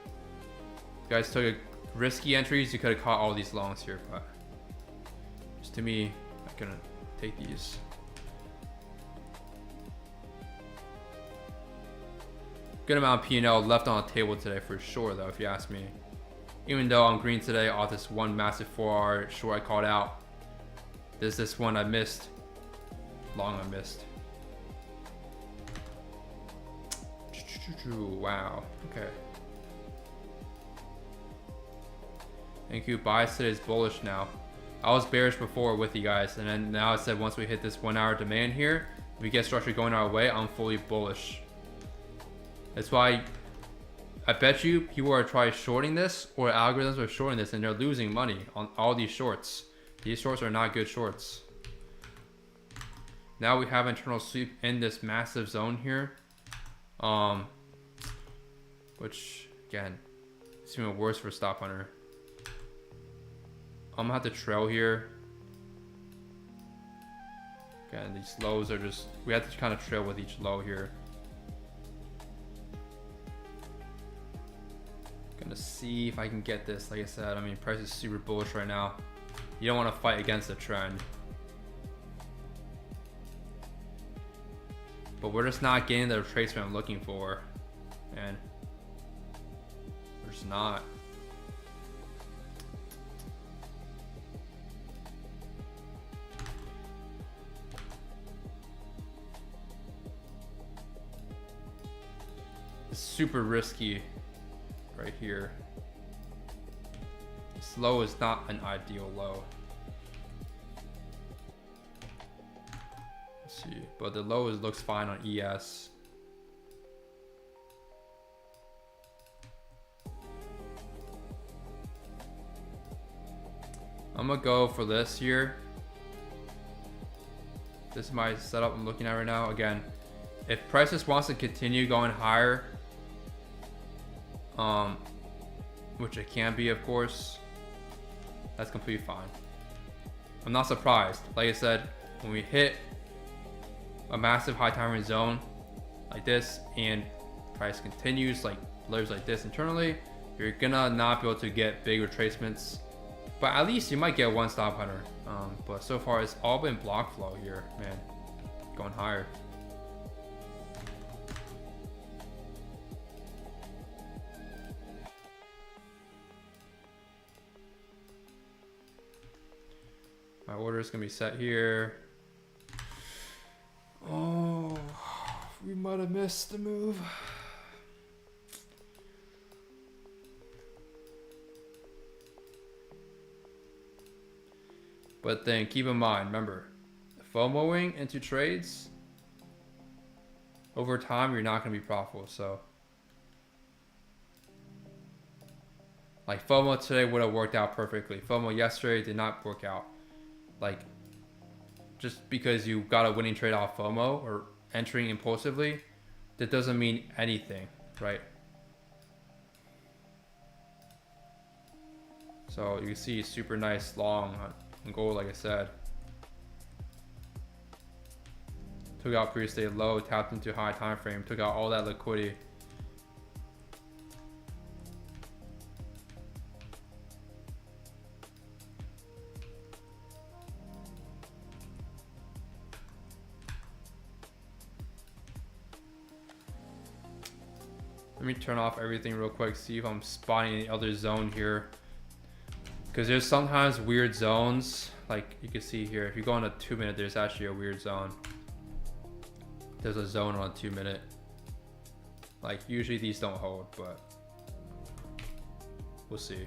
You guys took a risky entries, you could have caught all these longs here, but just to me, I couldn't take these. Good amount of P&L left on the table today for sure, though, if you ask me. Even though I'm green today off this one massive 4-hour short I called out. There's this one I missed. Long I missed. Wow. Okay. Thank you. Bias today is bullish now. I was bearish before with you guys, and then now I said once we hit this 1 hour demand here, if we get structure going our way, I'm fully bullish. That's why I bet you people are trying shorting this, or algorithms are shorting this, and they're losing money on all these shorts. These shorts are not good shorts. Now we have internal sweep in this massive zone here. Which, again, it's even worse for Stop Hunter. I'm gonna have to trail here. Again, these lows are just, we have to kind of trail with each low here. Gonna see if I can get this. Like I said, I mean, price is super bullish right now. You don't want to fight against the trend. But we're just not getting the retracement I'm looking for. Man. We're just not. It's super risky right here. This low is not an ideal low. Let's see, but the low looks fine on ES. I'm gonna go for this here. This is my setup I'm looking at right now. Again, if prices wants to continue going higher, which it can be, of course, that's completely fine. I'm not surprised. Like I said, when we hit a massive high time frame zone like this and price continues like layers like this internally, you're gonna not be able to get big retracements, but at least you might get one Stop Hunter. But so far it's all been block flow here, man, going higher. My order is gonna be set here. Oh, we might have missed the move. But then keep in mind, remember, FOMOing into trades, over time you're not gonna be profitable. So like FOMO today would have worked out perfectly. FOMO yesterday did not work out. Like, just because you got a winning trade off FOMO or entering impulsively, that doesn't mean anything, right? So you can see super nice long on gold, like I said. Took out previous day low, tapped into high time frame, took out all that liquidity. Let me turn off everything real quick, see if I'm spotting any other zone here. Because there's sometimes weird zones, like you can see here. If you go on a 2 minute, there's actually a weird zone. There's a zone on a 2 minute. Like usually these don't hold, but we'll see.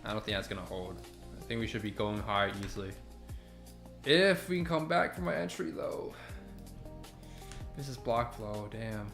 I don't think that's gonna hold. I think we should be going high easily. If we can come back from my entry though. This is block flow, damn.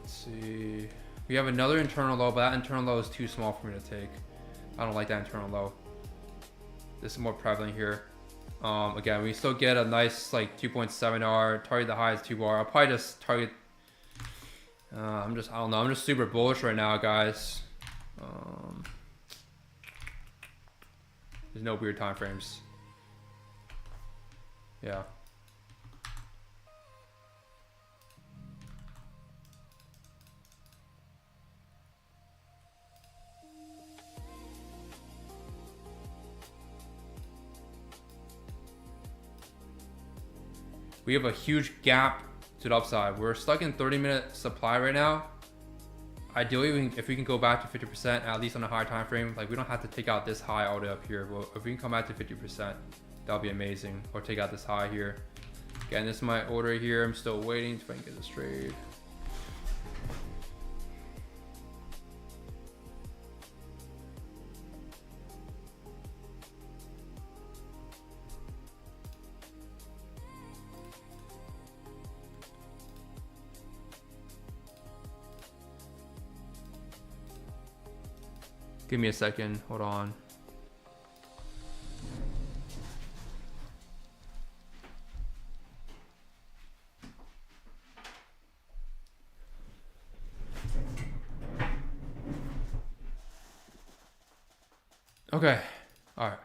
See, we have another internal low, but that internal low is too small for me to take. I don't like that internal low. This is more prevalent here. Again, we still get a nice like 2.7R. Target the high is 2R. I'll probably just target. I don't know. I'm just super bullish right now, guys. There's no weird time frames. Yeah. We have a huge gap to the upside. We're stuck in 30-minute supply right now. Ideally, if we can go back to 50%, at least on a higher time frame, like we don't have to take out this high all the way up here. But if we can come back to 50%, that'll be amazing. Or take out this high here. Again, this is my order here. I'm still waiting if I can get this trade. Give me a second, hold on. Okay, all right.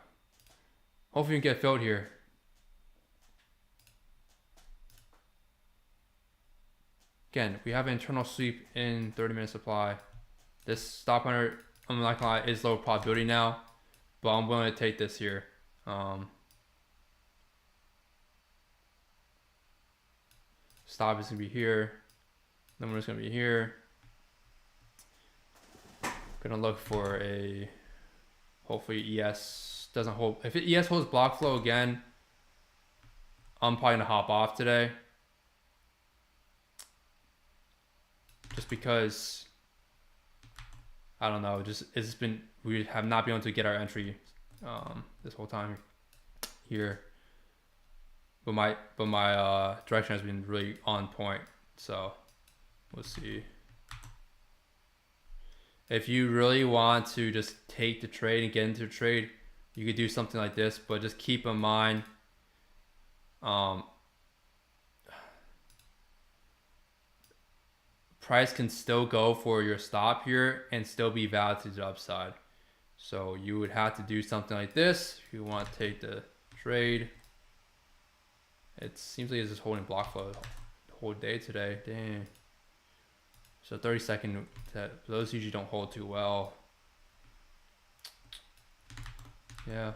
Hopefully we can get filled here. Again, we have an internal sweep in 30-minute supply. This stop under, I'm not gonna lie, is low probability now, but I'm willing to take this here. Stop is gonna be here. Number is gonna be here. Gonna look for a, hopefully ES doesn't hold. If ES holds block flow again, I'm probably gonna hop off today. Just because, I don't know, it's been, we have not been able to get our entry this whole time here. But my direction has been really on point, so we'll see. If you really want to just take the trade and get into a trade, you could do something like this, but just keep in mind, price can still go for your stop here and still be valid to the upside. So you would have to do something like this if you want to take the trade. It seems like it's just holding block flow the whole day today. Dang. So 30-second, those usually don't hold too well. Yeah.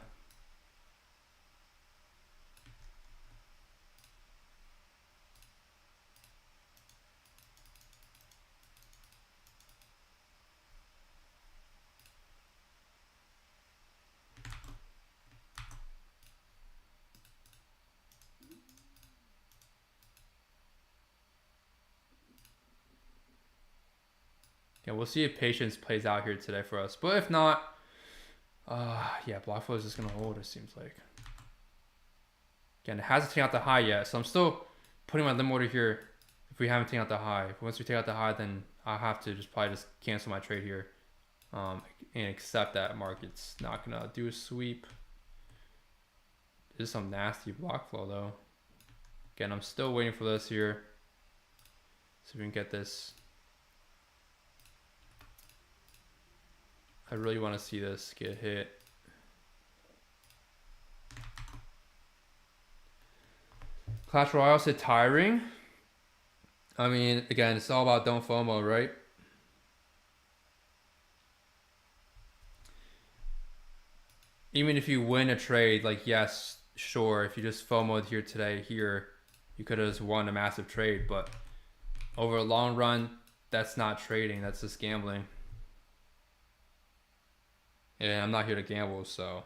Yeah, we'll see if patience plays out here today for us. But if not, yeah, block flow is just gonna hold, it seems like. Again, it hasn't taken out the high yet, so I'm still putting my limit order here if we haven't taken out the high. Once we take out the high, then I'll have to probably just cancel my trade here and accept that market's not gonna do a sweep. This is some nasty block flow though. Again, I'm still waiting for this here. See if we can get this. I really want to see this get hit. Clash Royale said tiring. I mean, again, it's all about don't FOMO, right? Even if you win a trade, like, yes, sure, if you just FOMO'd here today, here, you could have just won a massive trade, but over a long run, that's not trading, that's just gambling. And I'm not here to gamble, so.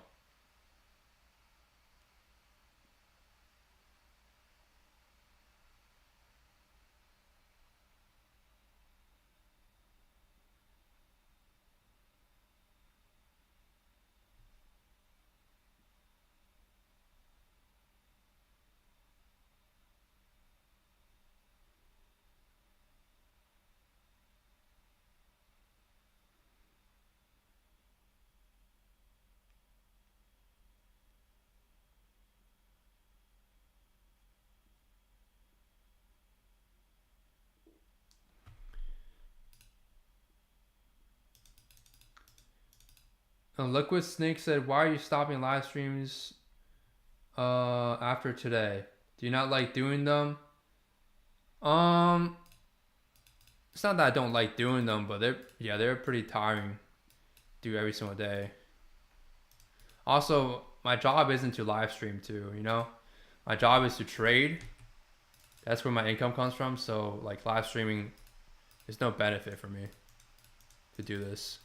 And Liquid Snake said, why are you stopping live streams after today? Do you not like doing them? Um, it's not that I don't like doing them, but they're pretty tiring. Do every single day. Also, my job isn't to live stream too, you know? My job is to trade. That's where my income comes from, so like live streaming, there's no benefit for me to do this.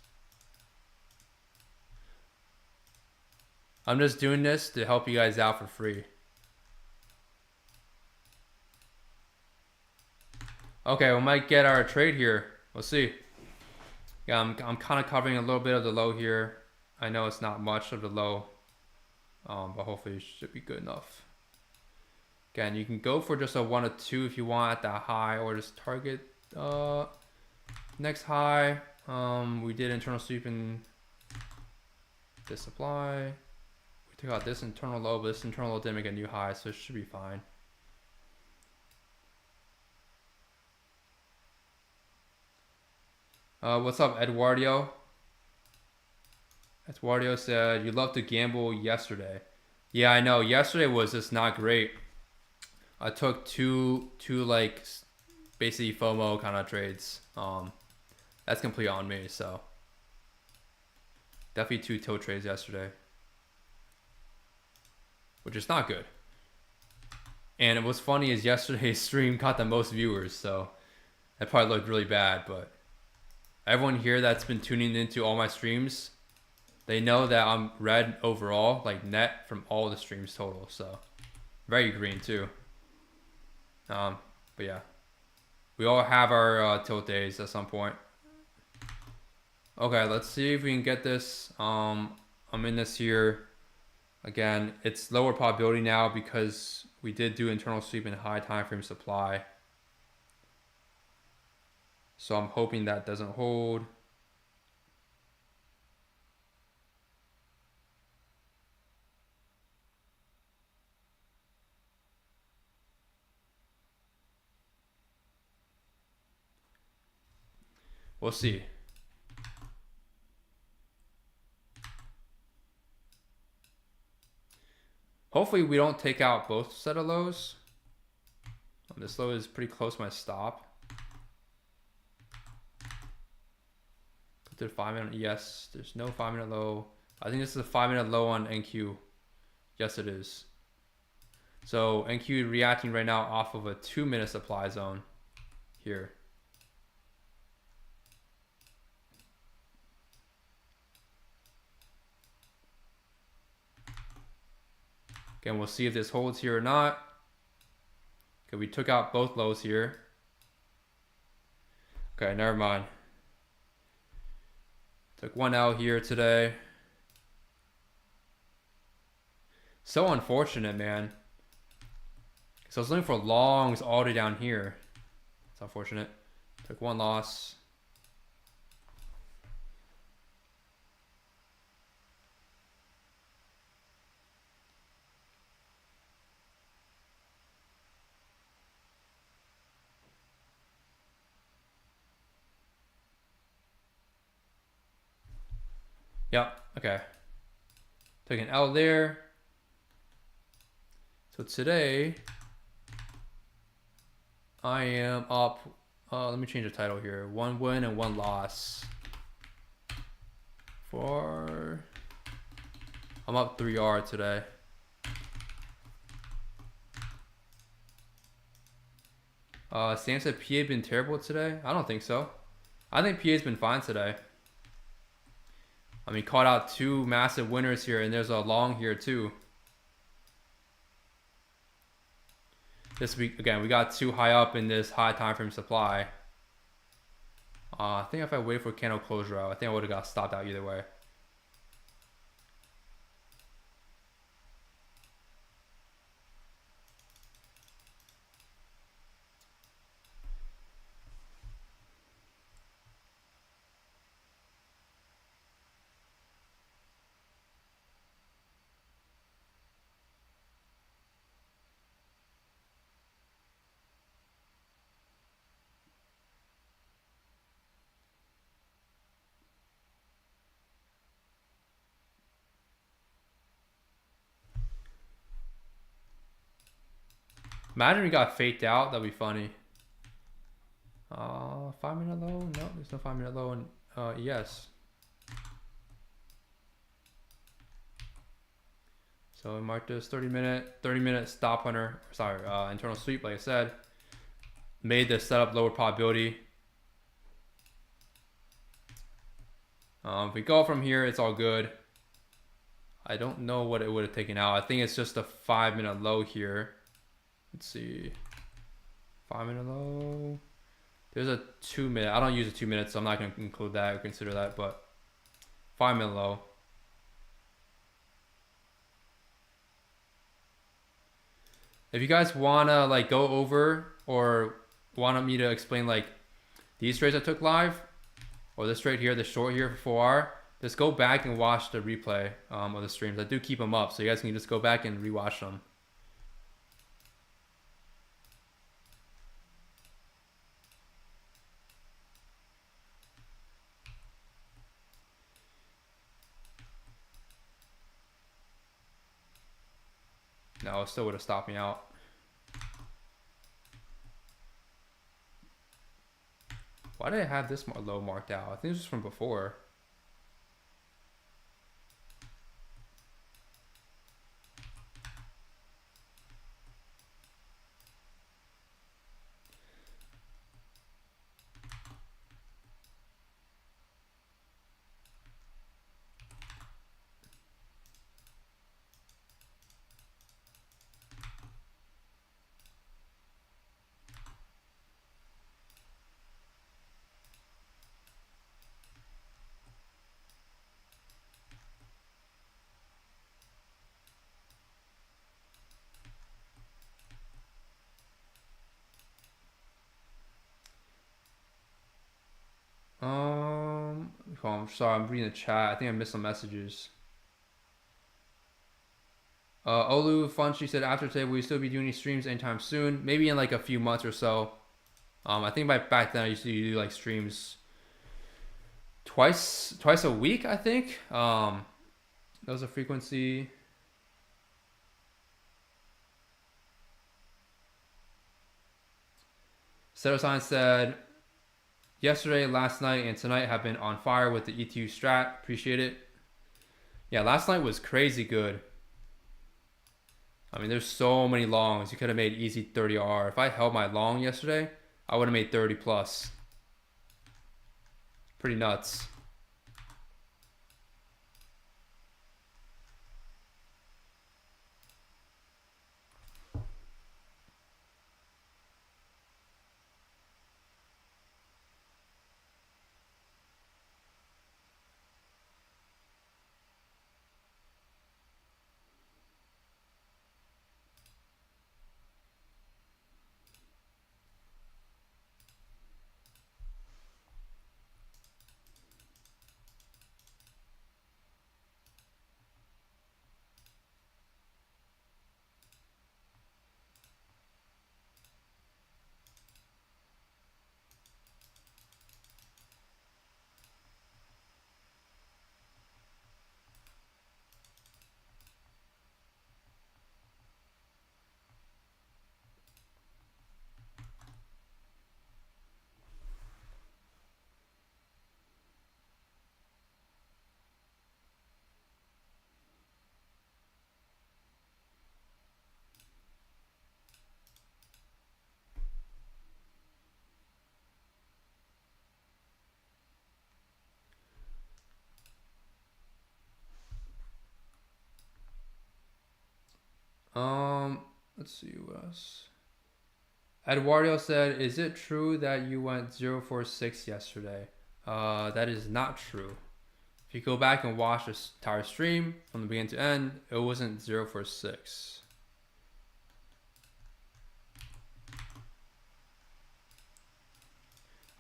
I'm just doing this to help you guys out for free. Okay, we might get our trade here. We'll see. Yeah, I'm kind of covering a little bit of the low here. I know it's not much of the low, but hopefully it should be good enough. Again, you can go for just a 1 or 2 if you want at that high, or just target next high. We did internal sweep in this supply. We took out this internal low, but this internal low didn't make a new high, so it should be fine. What's up, Eduardo? Eduardo said, you love to gamble yesterday. Yeah, I know. Yesterday was just not great. I took two like basically FOMO kind of trades. That's completely on me, so definitely 2 toe trades yesterday, which is not good. And what's funny is yesterday's stream got the most viewers, so that probably looked really bad, but everyone here that's been tuning into all my streams, they know that I'm red overall, like net from all the streams total, so very green too. But yeah, we all have our tilt days at some point. Okay, let's see if we can get this. I'm in this here. Again, it's lower probability now because we did do internal sweep in high time frame supply. So I'm hoping that doesn't hold. We'll see. Hopefully we don't take out both set of lows. This low is pretty close to my stop. Put the 5-minute, yes, there's no 5-minute low. I think this is a 5-minute low on NQ. Yes, it is. So NQ reacting right now off of a 2-minute supply zone here. Again, we'll see if this holds here or not. Okay, we took out both lows here. Okay, never mind. Took one out here today. So unfortunate, man. So I was looking for longs all the way down here. It's unfortunate. Took one loss. Yep. Okay. Took an L there. So today, I am up. Let me change the title here. 1 win and 1 loss. I'm up 3R today. Sam said PA been terrible today. I don't think so. I think PA's been fine today. I mean, caught out 2 massive winners here, and there's a long here too. This week, again, we got too high up in this high time frame supply. I think if I waited for candle closure out, I think I would have got stopped out either way. Imagine we got faked out. That'd be funny. 5-minute low? No, there's no 5-minute low. And yes. So we marked this 30-minute stop hunter. Sorry, internal sweep. Like I said, made the setup lower probability. If we go from here, it's all good. I don't know what it would have taken out. I think it's just a 5-minute low here. Let's see. 5-minute low. There's a 2-minute. I don't use a 2 minutes, so I'm not going to include that or consider that, but 5-minute low. If you guys want to like go over or want me to explain like these trades I took live or this trade here, the short here for 4R, just go back and watch the replay of the streams. I do keep them up, so you guys can just go back and rewatch them. No, it still would have stopped me out. Why did I have this low marked out? I think this was from before. I'm sorry, I'm reading the chat. I think I missed some messages. Olu Funchi said after today, will you still be doing these streams anytime soon? Maybe in like a few months or so. I think back then I used to do like streams twice a week, I think. That was a frequency. Seto-san said, yesterday, last night, and tonight have been on fire with the ETU strat. Appreciate it. Yeah, last night was crazy good. I mean, there's so many longs. You could have made easy 30R. If I held my long yesterday, I would have made 30 plus. Pretty nuts. Let's see what else. Eduardo said, "Is it true that you went 046 yesterday?" That is not true. If you go back and watch this entire stream from the beginning to end, it wasn't 046.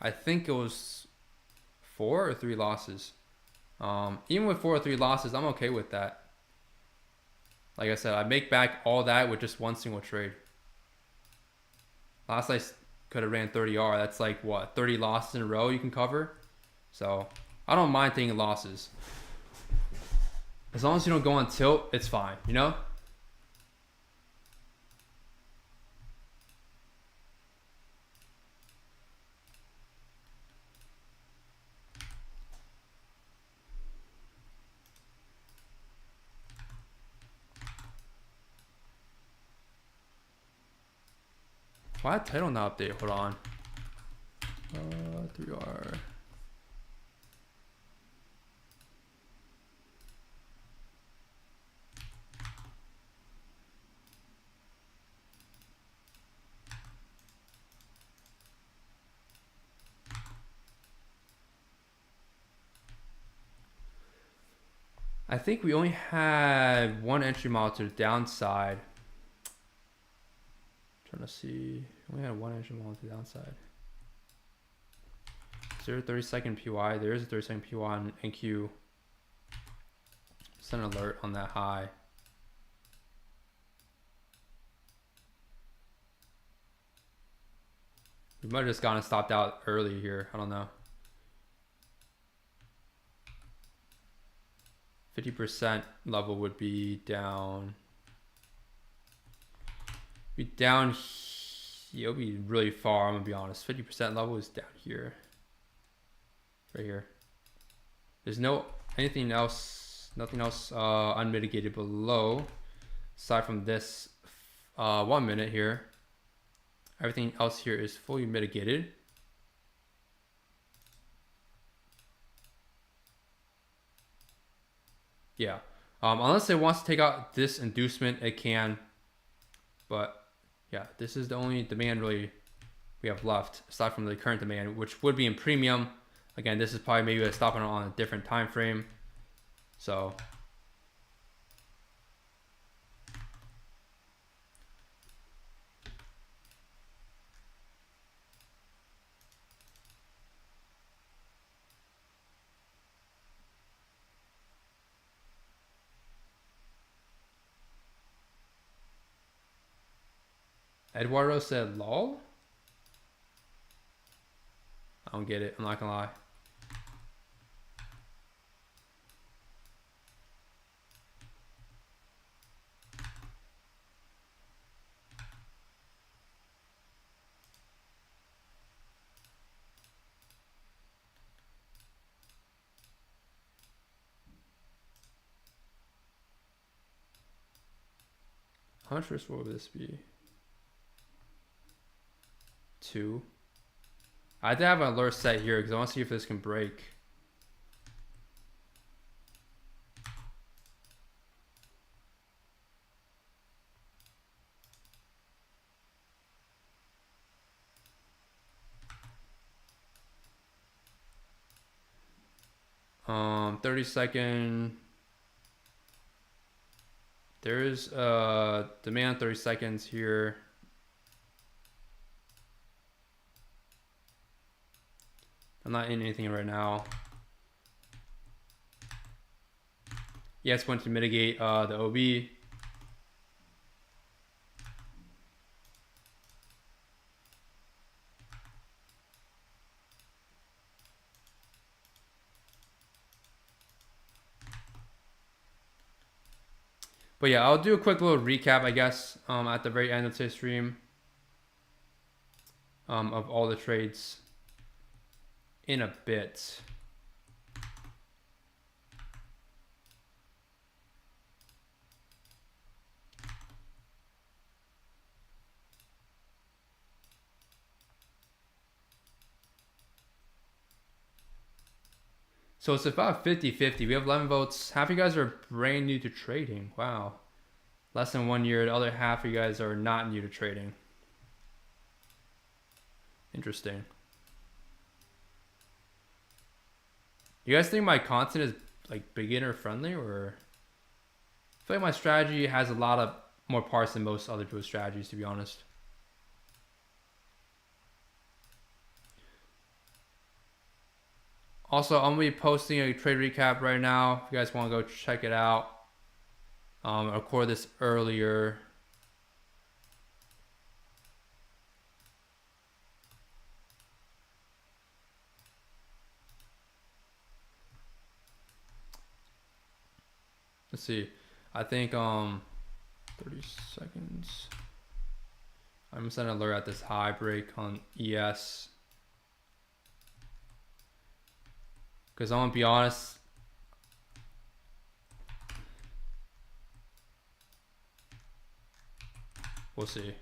I think it was 4 or 3 losses. Even with 4 or 3 losses, I'm okay with that. Like I said, I make back all that with just one single trade. Last I could have ran 30R. That's like what, 30 losses in a row you can cover. So I don't mind taking losses. As long as you don't go on tilt, it's fine, you know? Why title not update? Hold on. 3R. I think we only had one entry model to the downside. Trying to see. We only had one entry model to the downside. Is there a 30-second PY? There is a 30-second PY on NQ. Send an alert on that high. We might have just gotten stopped out early here. I don't know. 50% level would be down. It'll be really far, I'm gonna be honest. 50% level is down here. Right here. There's nothing else unmitigated below. Aside from this 1 minute here. Everything else here is fully mitigated. Yeah. Unless it wants to take out this inducement, it can. But yeah, this is the only demand really we have left, aside from the current demand, which would be in premium. Again, this is probably maybe a stopping on a different time frame. So Eduardo said lol. I don't get it, I'm not gonna lie. How much risk would this be? 2. I did have an alert set here because I want to see if this can break. Um, 30-second. There is demand 30 seconds here. I'm not in anything right now. Yeah, it's going to mitigate the OB. But yeah, I'll do a quick little recap, I guess, at the very end of today's stream of all the trades in a bit. So it's about 50-50. We have 11 votes. Half of you guys are brand new to trading. Wow. Less than 1 year. The other half of you guys are not new to trading. Interesting. You guys think my content is like beginner friendly, or I feel like my strategy has a lot of more parts than most other people's strategies, to be honest. Also, I'm gonna be posting a trade recap right now. If you guys want to go check it out. I recorded this earlier. Let's see. I think 30 seconds. I'm gonna send an alert at this high break on ES. Because I'm gonna be honest. We'll see.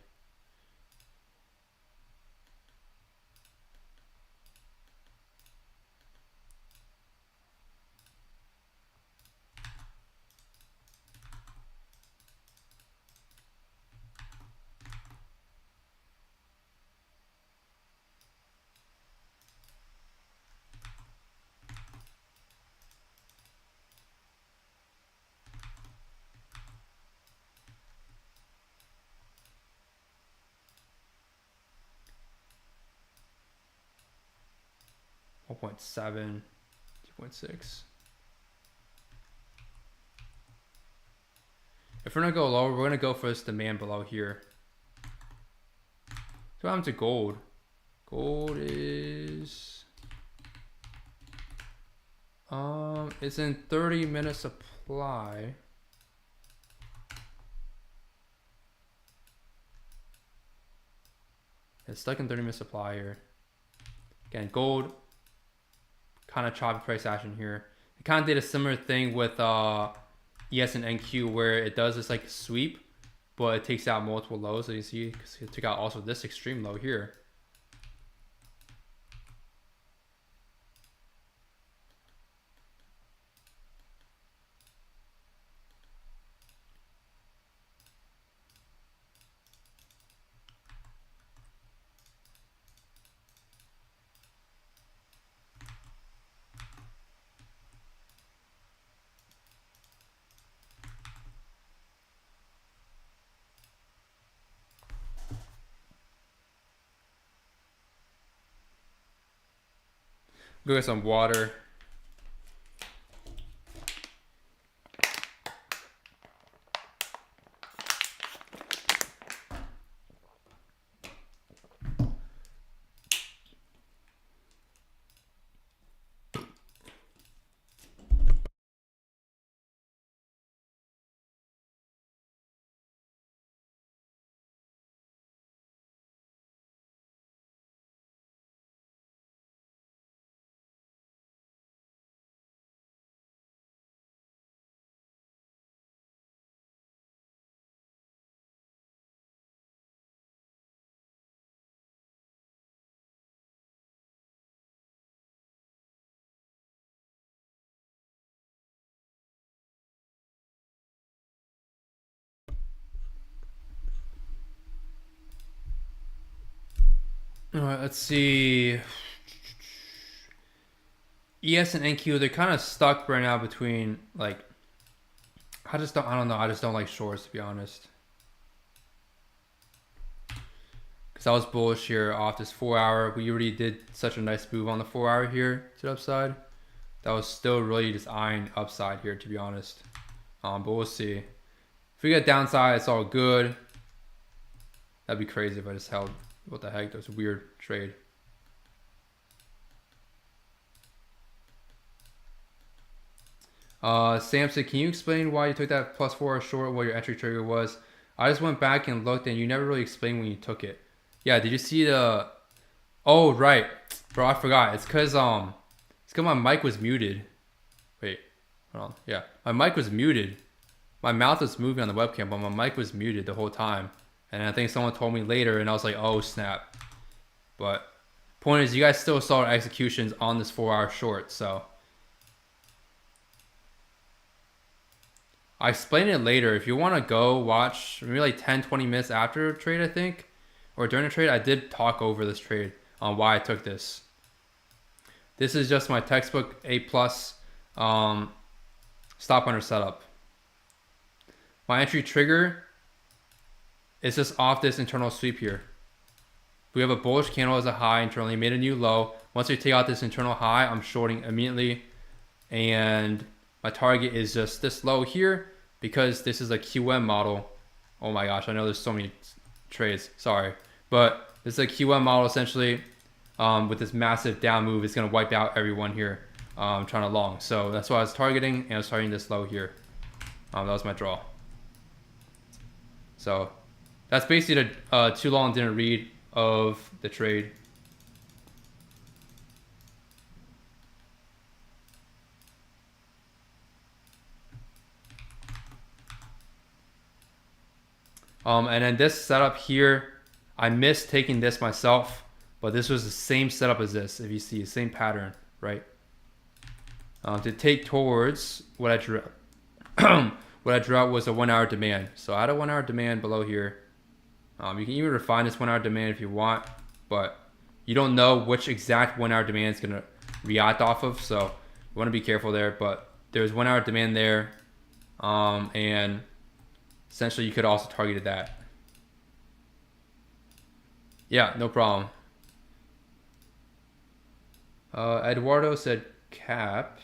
One 1.7, 2.6. If we're gonna go lower, we're gonna go for this demand below here. So I'm to gold. Gold is it's in 30-minute supply. It's stuck in 30-minute supply here. Again, gold kind of choppy price action here. It kind of did a similar thing with ES and NQ, where it does this like sweep, but it takes out multiple lows. So you see, because it took out also this extreme low here. Go get some water. All right, let's see. ES and NQ, they're kind of stuck right now between like. I don't know. I just don't like shorts, to be honest. Because I was bullish here off this 4 hour. We already did such a nice move on the 4 hour here to the upside. That was still really just eyeing upside here, to be honest. But we'll see. If we get downside, it's all good. That'd be crazy if I just held. What the heck? That was a weird trade. Samson, can you explain why you took that +4 short, what your entry trigger was? I just went back and looked, and you never really explained when you took it. Yeah, did you see the... Oh, right. Bro, I forgot. It's because my mic was muted. Wait, hold on. Yeah, my mic was muted. My mouth was moving on the webcam, but my mic was muted the whole time. And I think someone told me later, and I was like, oh, snap. But point is, you guys still saw executions on this 4 hour short, so... I explain it later. If you want to go watch maybe like 10-20 minutes after a trade, I think, or during a trade, I did talk over this trade on why I took this. This is just my textbook A plus stop under setup. My entry trigger is just off this internal sweep here. We have a bullish candle as a high internally, made a new low. Once we take out this internal high, I'm shorting immediately. And my target is just this low here because this is a QM model. Oh my gosh, I know there's so many trades, sorry. But this is a QM model essentially with this massive down move. It's gonna wipe out everyone here trying to long. So that's what I was targeting, and I was targeting this low here. That was my draw. So that's basically the too long didn't read of the trade. And then this setup here, I missed taking this myself, but this was the same setup as this. If you see the same pattern, right? To take towards what I drew, what I drew out was a 1 hour demand. So I had a 1 hour demand below here. You can even refine this 1 hour demand if you want, but you don't know which exact 1 hour demand is gonna react off of. So you want to be careful there. But there's 1 hour demand there, and essentially you could also target that. Yeah, no problem. Eduardo said cap,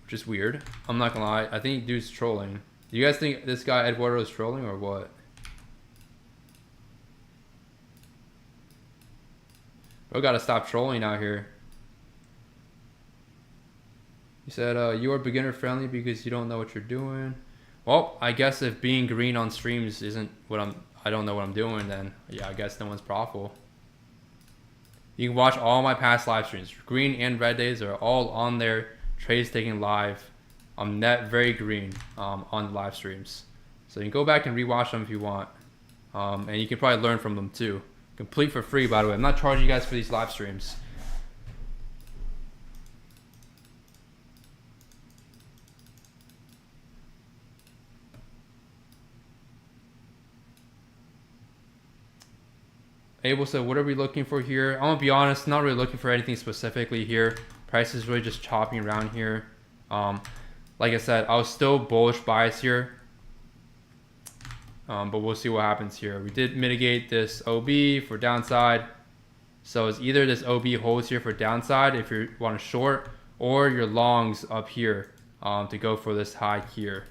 which is weird. I'm not gonna lie. I think dude's trolling. Do you guys think this guy Eduardo is trolling or what? We gotta stop trolling out here. He said, you are beginner friendly because you don't know what you're doing. Well, I guess if being green on streams isn't what I don't know what I'm doing, then yeah, I guess no one's profitable. You can watch all my past live streams. Green and red days are all on there. Trades taken live. I'm net very green on live streams. So you can go back and rewatch them if you want. And you can probably learn from them too. Complete for free, by the way. I'm not charging you guys for these live streams. Abel said, what are we looking for here? I'm gonna be honest, not really looking for anything specifically here. Price is really just chopping around here. Like I said, I was still bullish bias here. But we'll see what happens here. We did mitigate this OB for downside. So it's either this OB holds here for downside if you want to short, or your longs up here to go for this high here.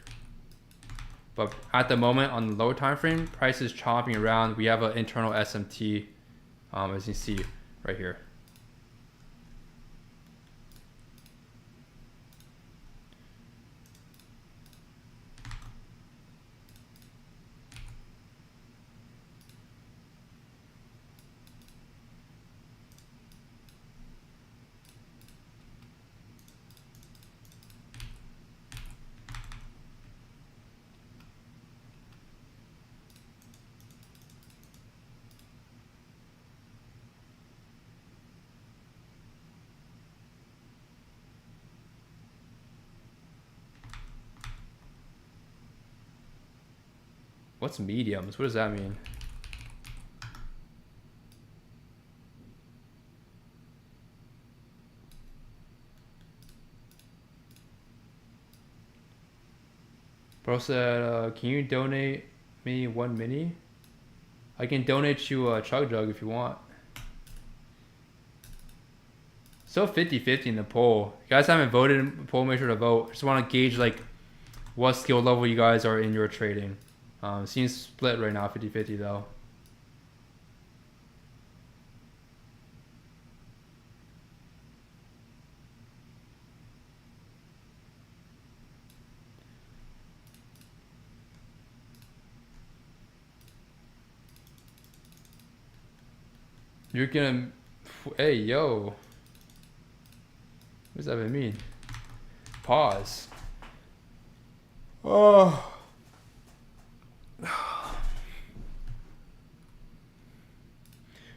But at the moment on the lower time frame, price is chopping around. We have an internal SMT, as you see right here. What's mediums? What does that mean? Bro said, can you donate me 1 mini? I can donate you a chug jug if you want. So 50-50 in the poll. If you guys haven't voted in the poll, make sure to vote. I just want to gauge like what skill level you guys are in your trading. Seems split right now, 50-50 though. You're gonna, hey yo. What does that even mean? Pause. Oh.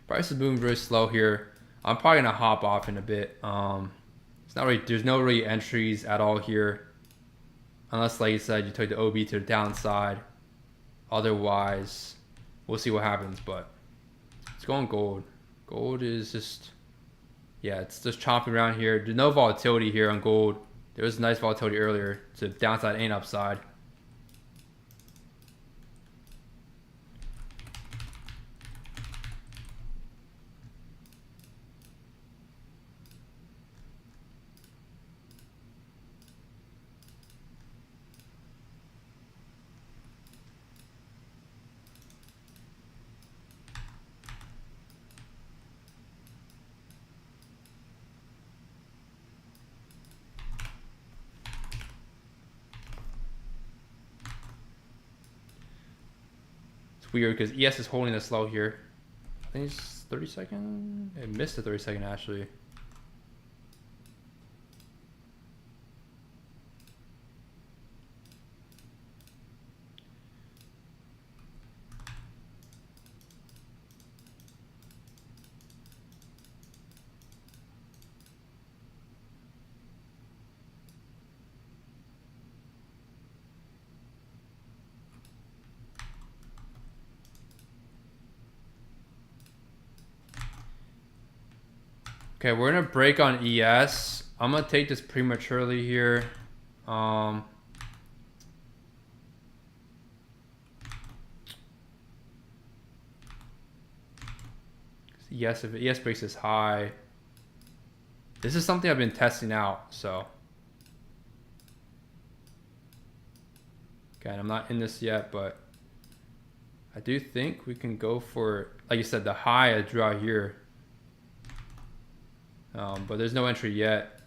Price is moving very slow here. I'm probably gonna hop off in a bit. It's not really, there's no really entries at all here. Unless, like you said, you took the OB to the downside. Otherwise, we'll see what happens, but it's going gold. Gold is just, yeah, it's just chopping around here. There's no volatility here on gold. There was nice volatility earlier to downside and upside. Weird because ES is holding this low here. I think it's 30-second. It missed the 30-second actually. Okay, we're gonna break on ES. I'm gonna take this prematurely here. Yes, if ES breaks this high, this is something I've been testing out. So, okay, I'm not in this yet, but I do think we can go for, like you said, the high I drew out here. But there's no entry yet.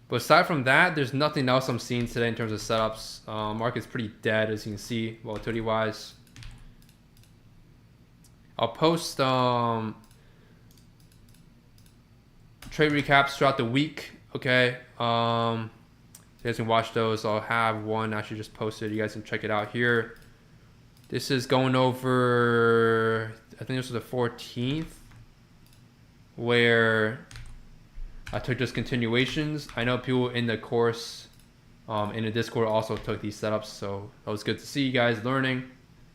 But aside from that, there's nothing else I'm seeing today in terms of setups. Market's pretty dead, as you can see, volatility-wise. I'll post trade recaps throughout the week. Okay, you guys can watch those. I'll have one actually just posted. You guys can check it out here. This is going over, I think this was the 14th, where I took just continuations. I know people in the course, in the Discord also took these setups, so that was good to see you guys learning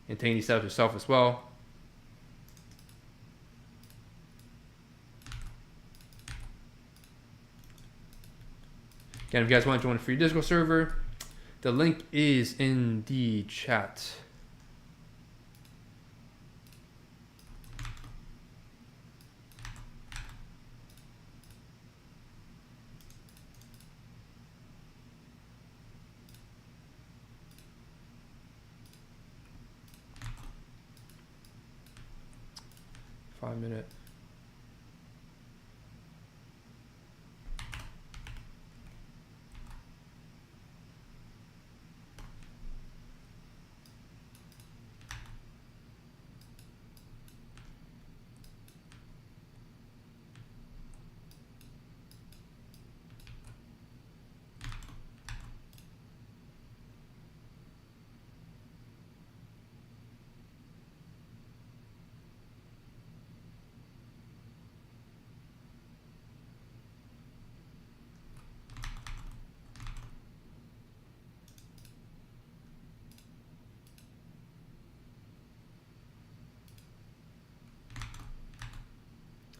and taking these setups yourself as well. Again, if you guys want to join a free Discord server, the link is in the chat. Minute.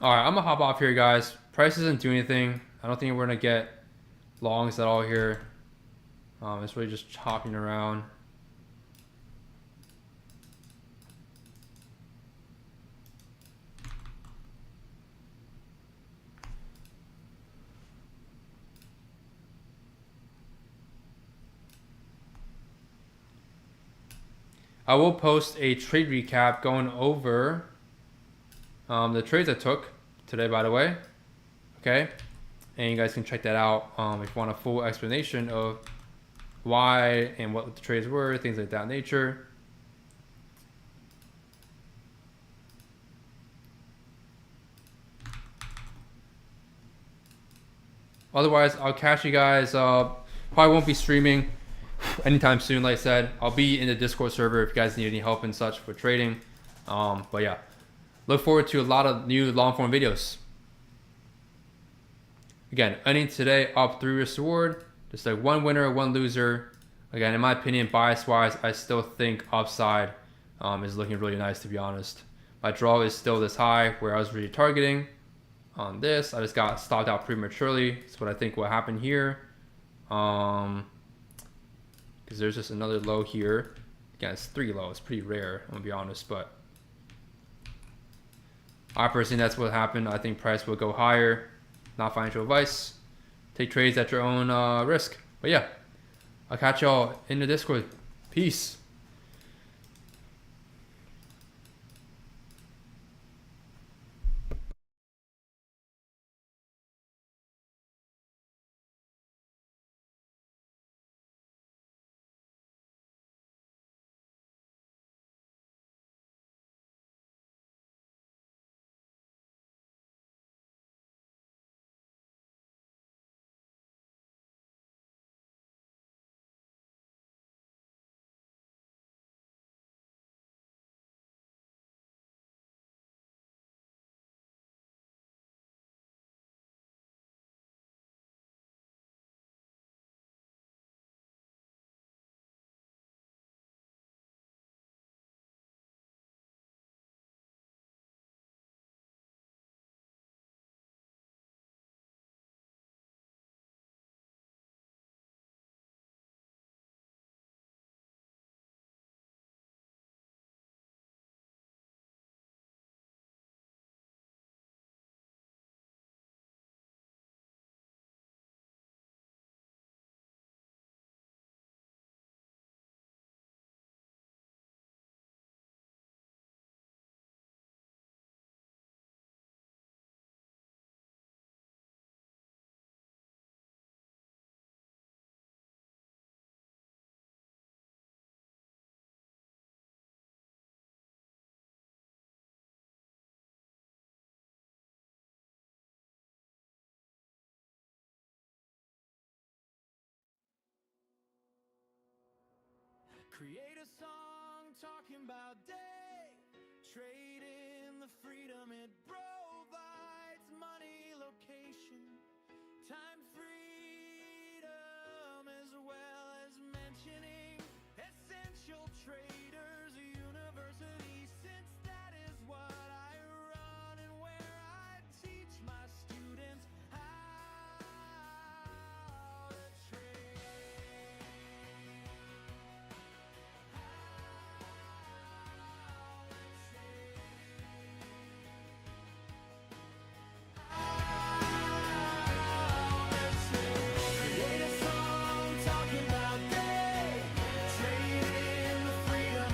All right, I'm gonna hop off here, guys. Price doesn't do anything. I don't think we're gonna get longs at all here. It's really just chopping around. I will post a trade recap going over the trades I took today, by the way. Okay. and you guys can check that out if you want a full explanation of why and what the trades were, things like that nature. Otherwise, I'll catch you guys. Probably won't be streaming anytime soon. Like I said, I'll be in the Discord server if you guys need any help and such with trading. But yeah, look forward to a lot of new long form videos. Again, ending today up 3 risk reward. Just like one winner, one loser. Again, in my opinion, bias wise, I still think upside is looking really nice, to be honest. My draw is still this high where I was really targeting on this. I just got stopped out prematurely. That's what I think will happen here. Because there's just another low here. Again, it's 3 low. It's pretty rare, I'm gonna be honest, but I personally, that's what happened. I think price will go higher. Not financial advice. Take trades at your own risk. But yeah, I'll catch y'all in the Discord. Peace. Create a song talking about day, trading the freedom it provides, money, location, time, freedom, as well as mentioning essential traders university, since that is what I run and where I teach my students how to trade. Create a song talking about day, trading the freedom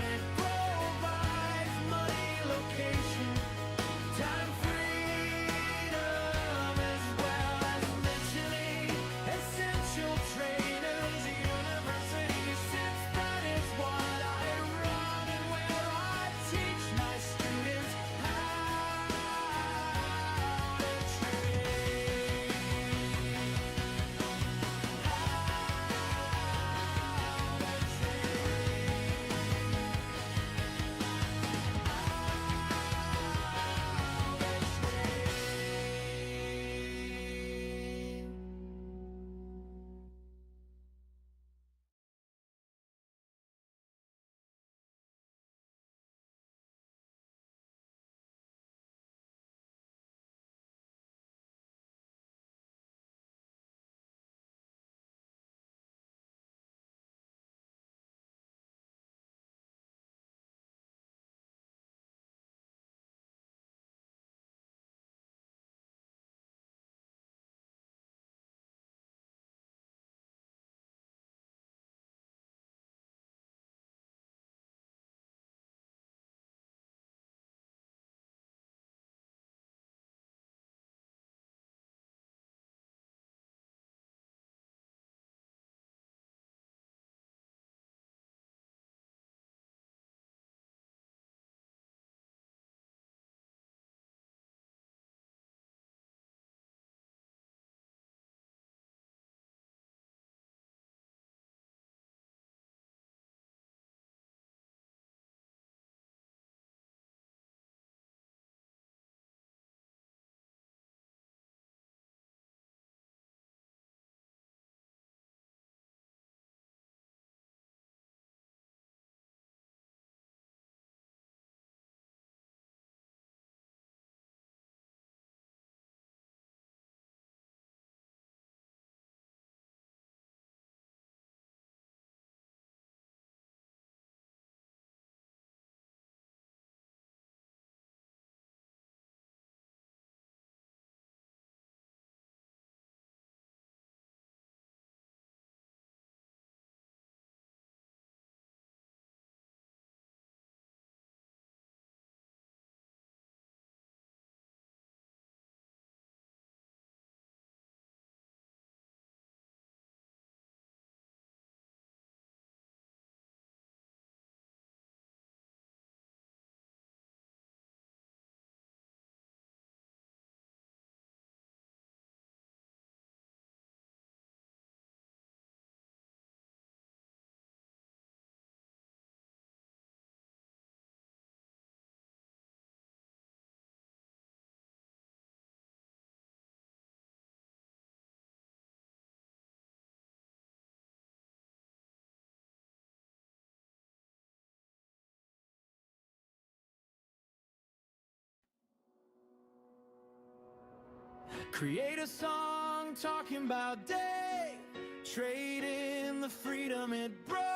Create a song talking about day, trade in the freedom it brought.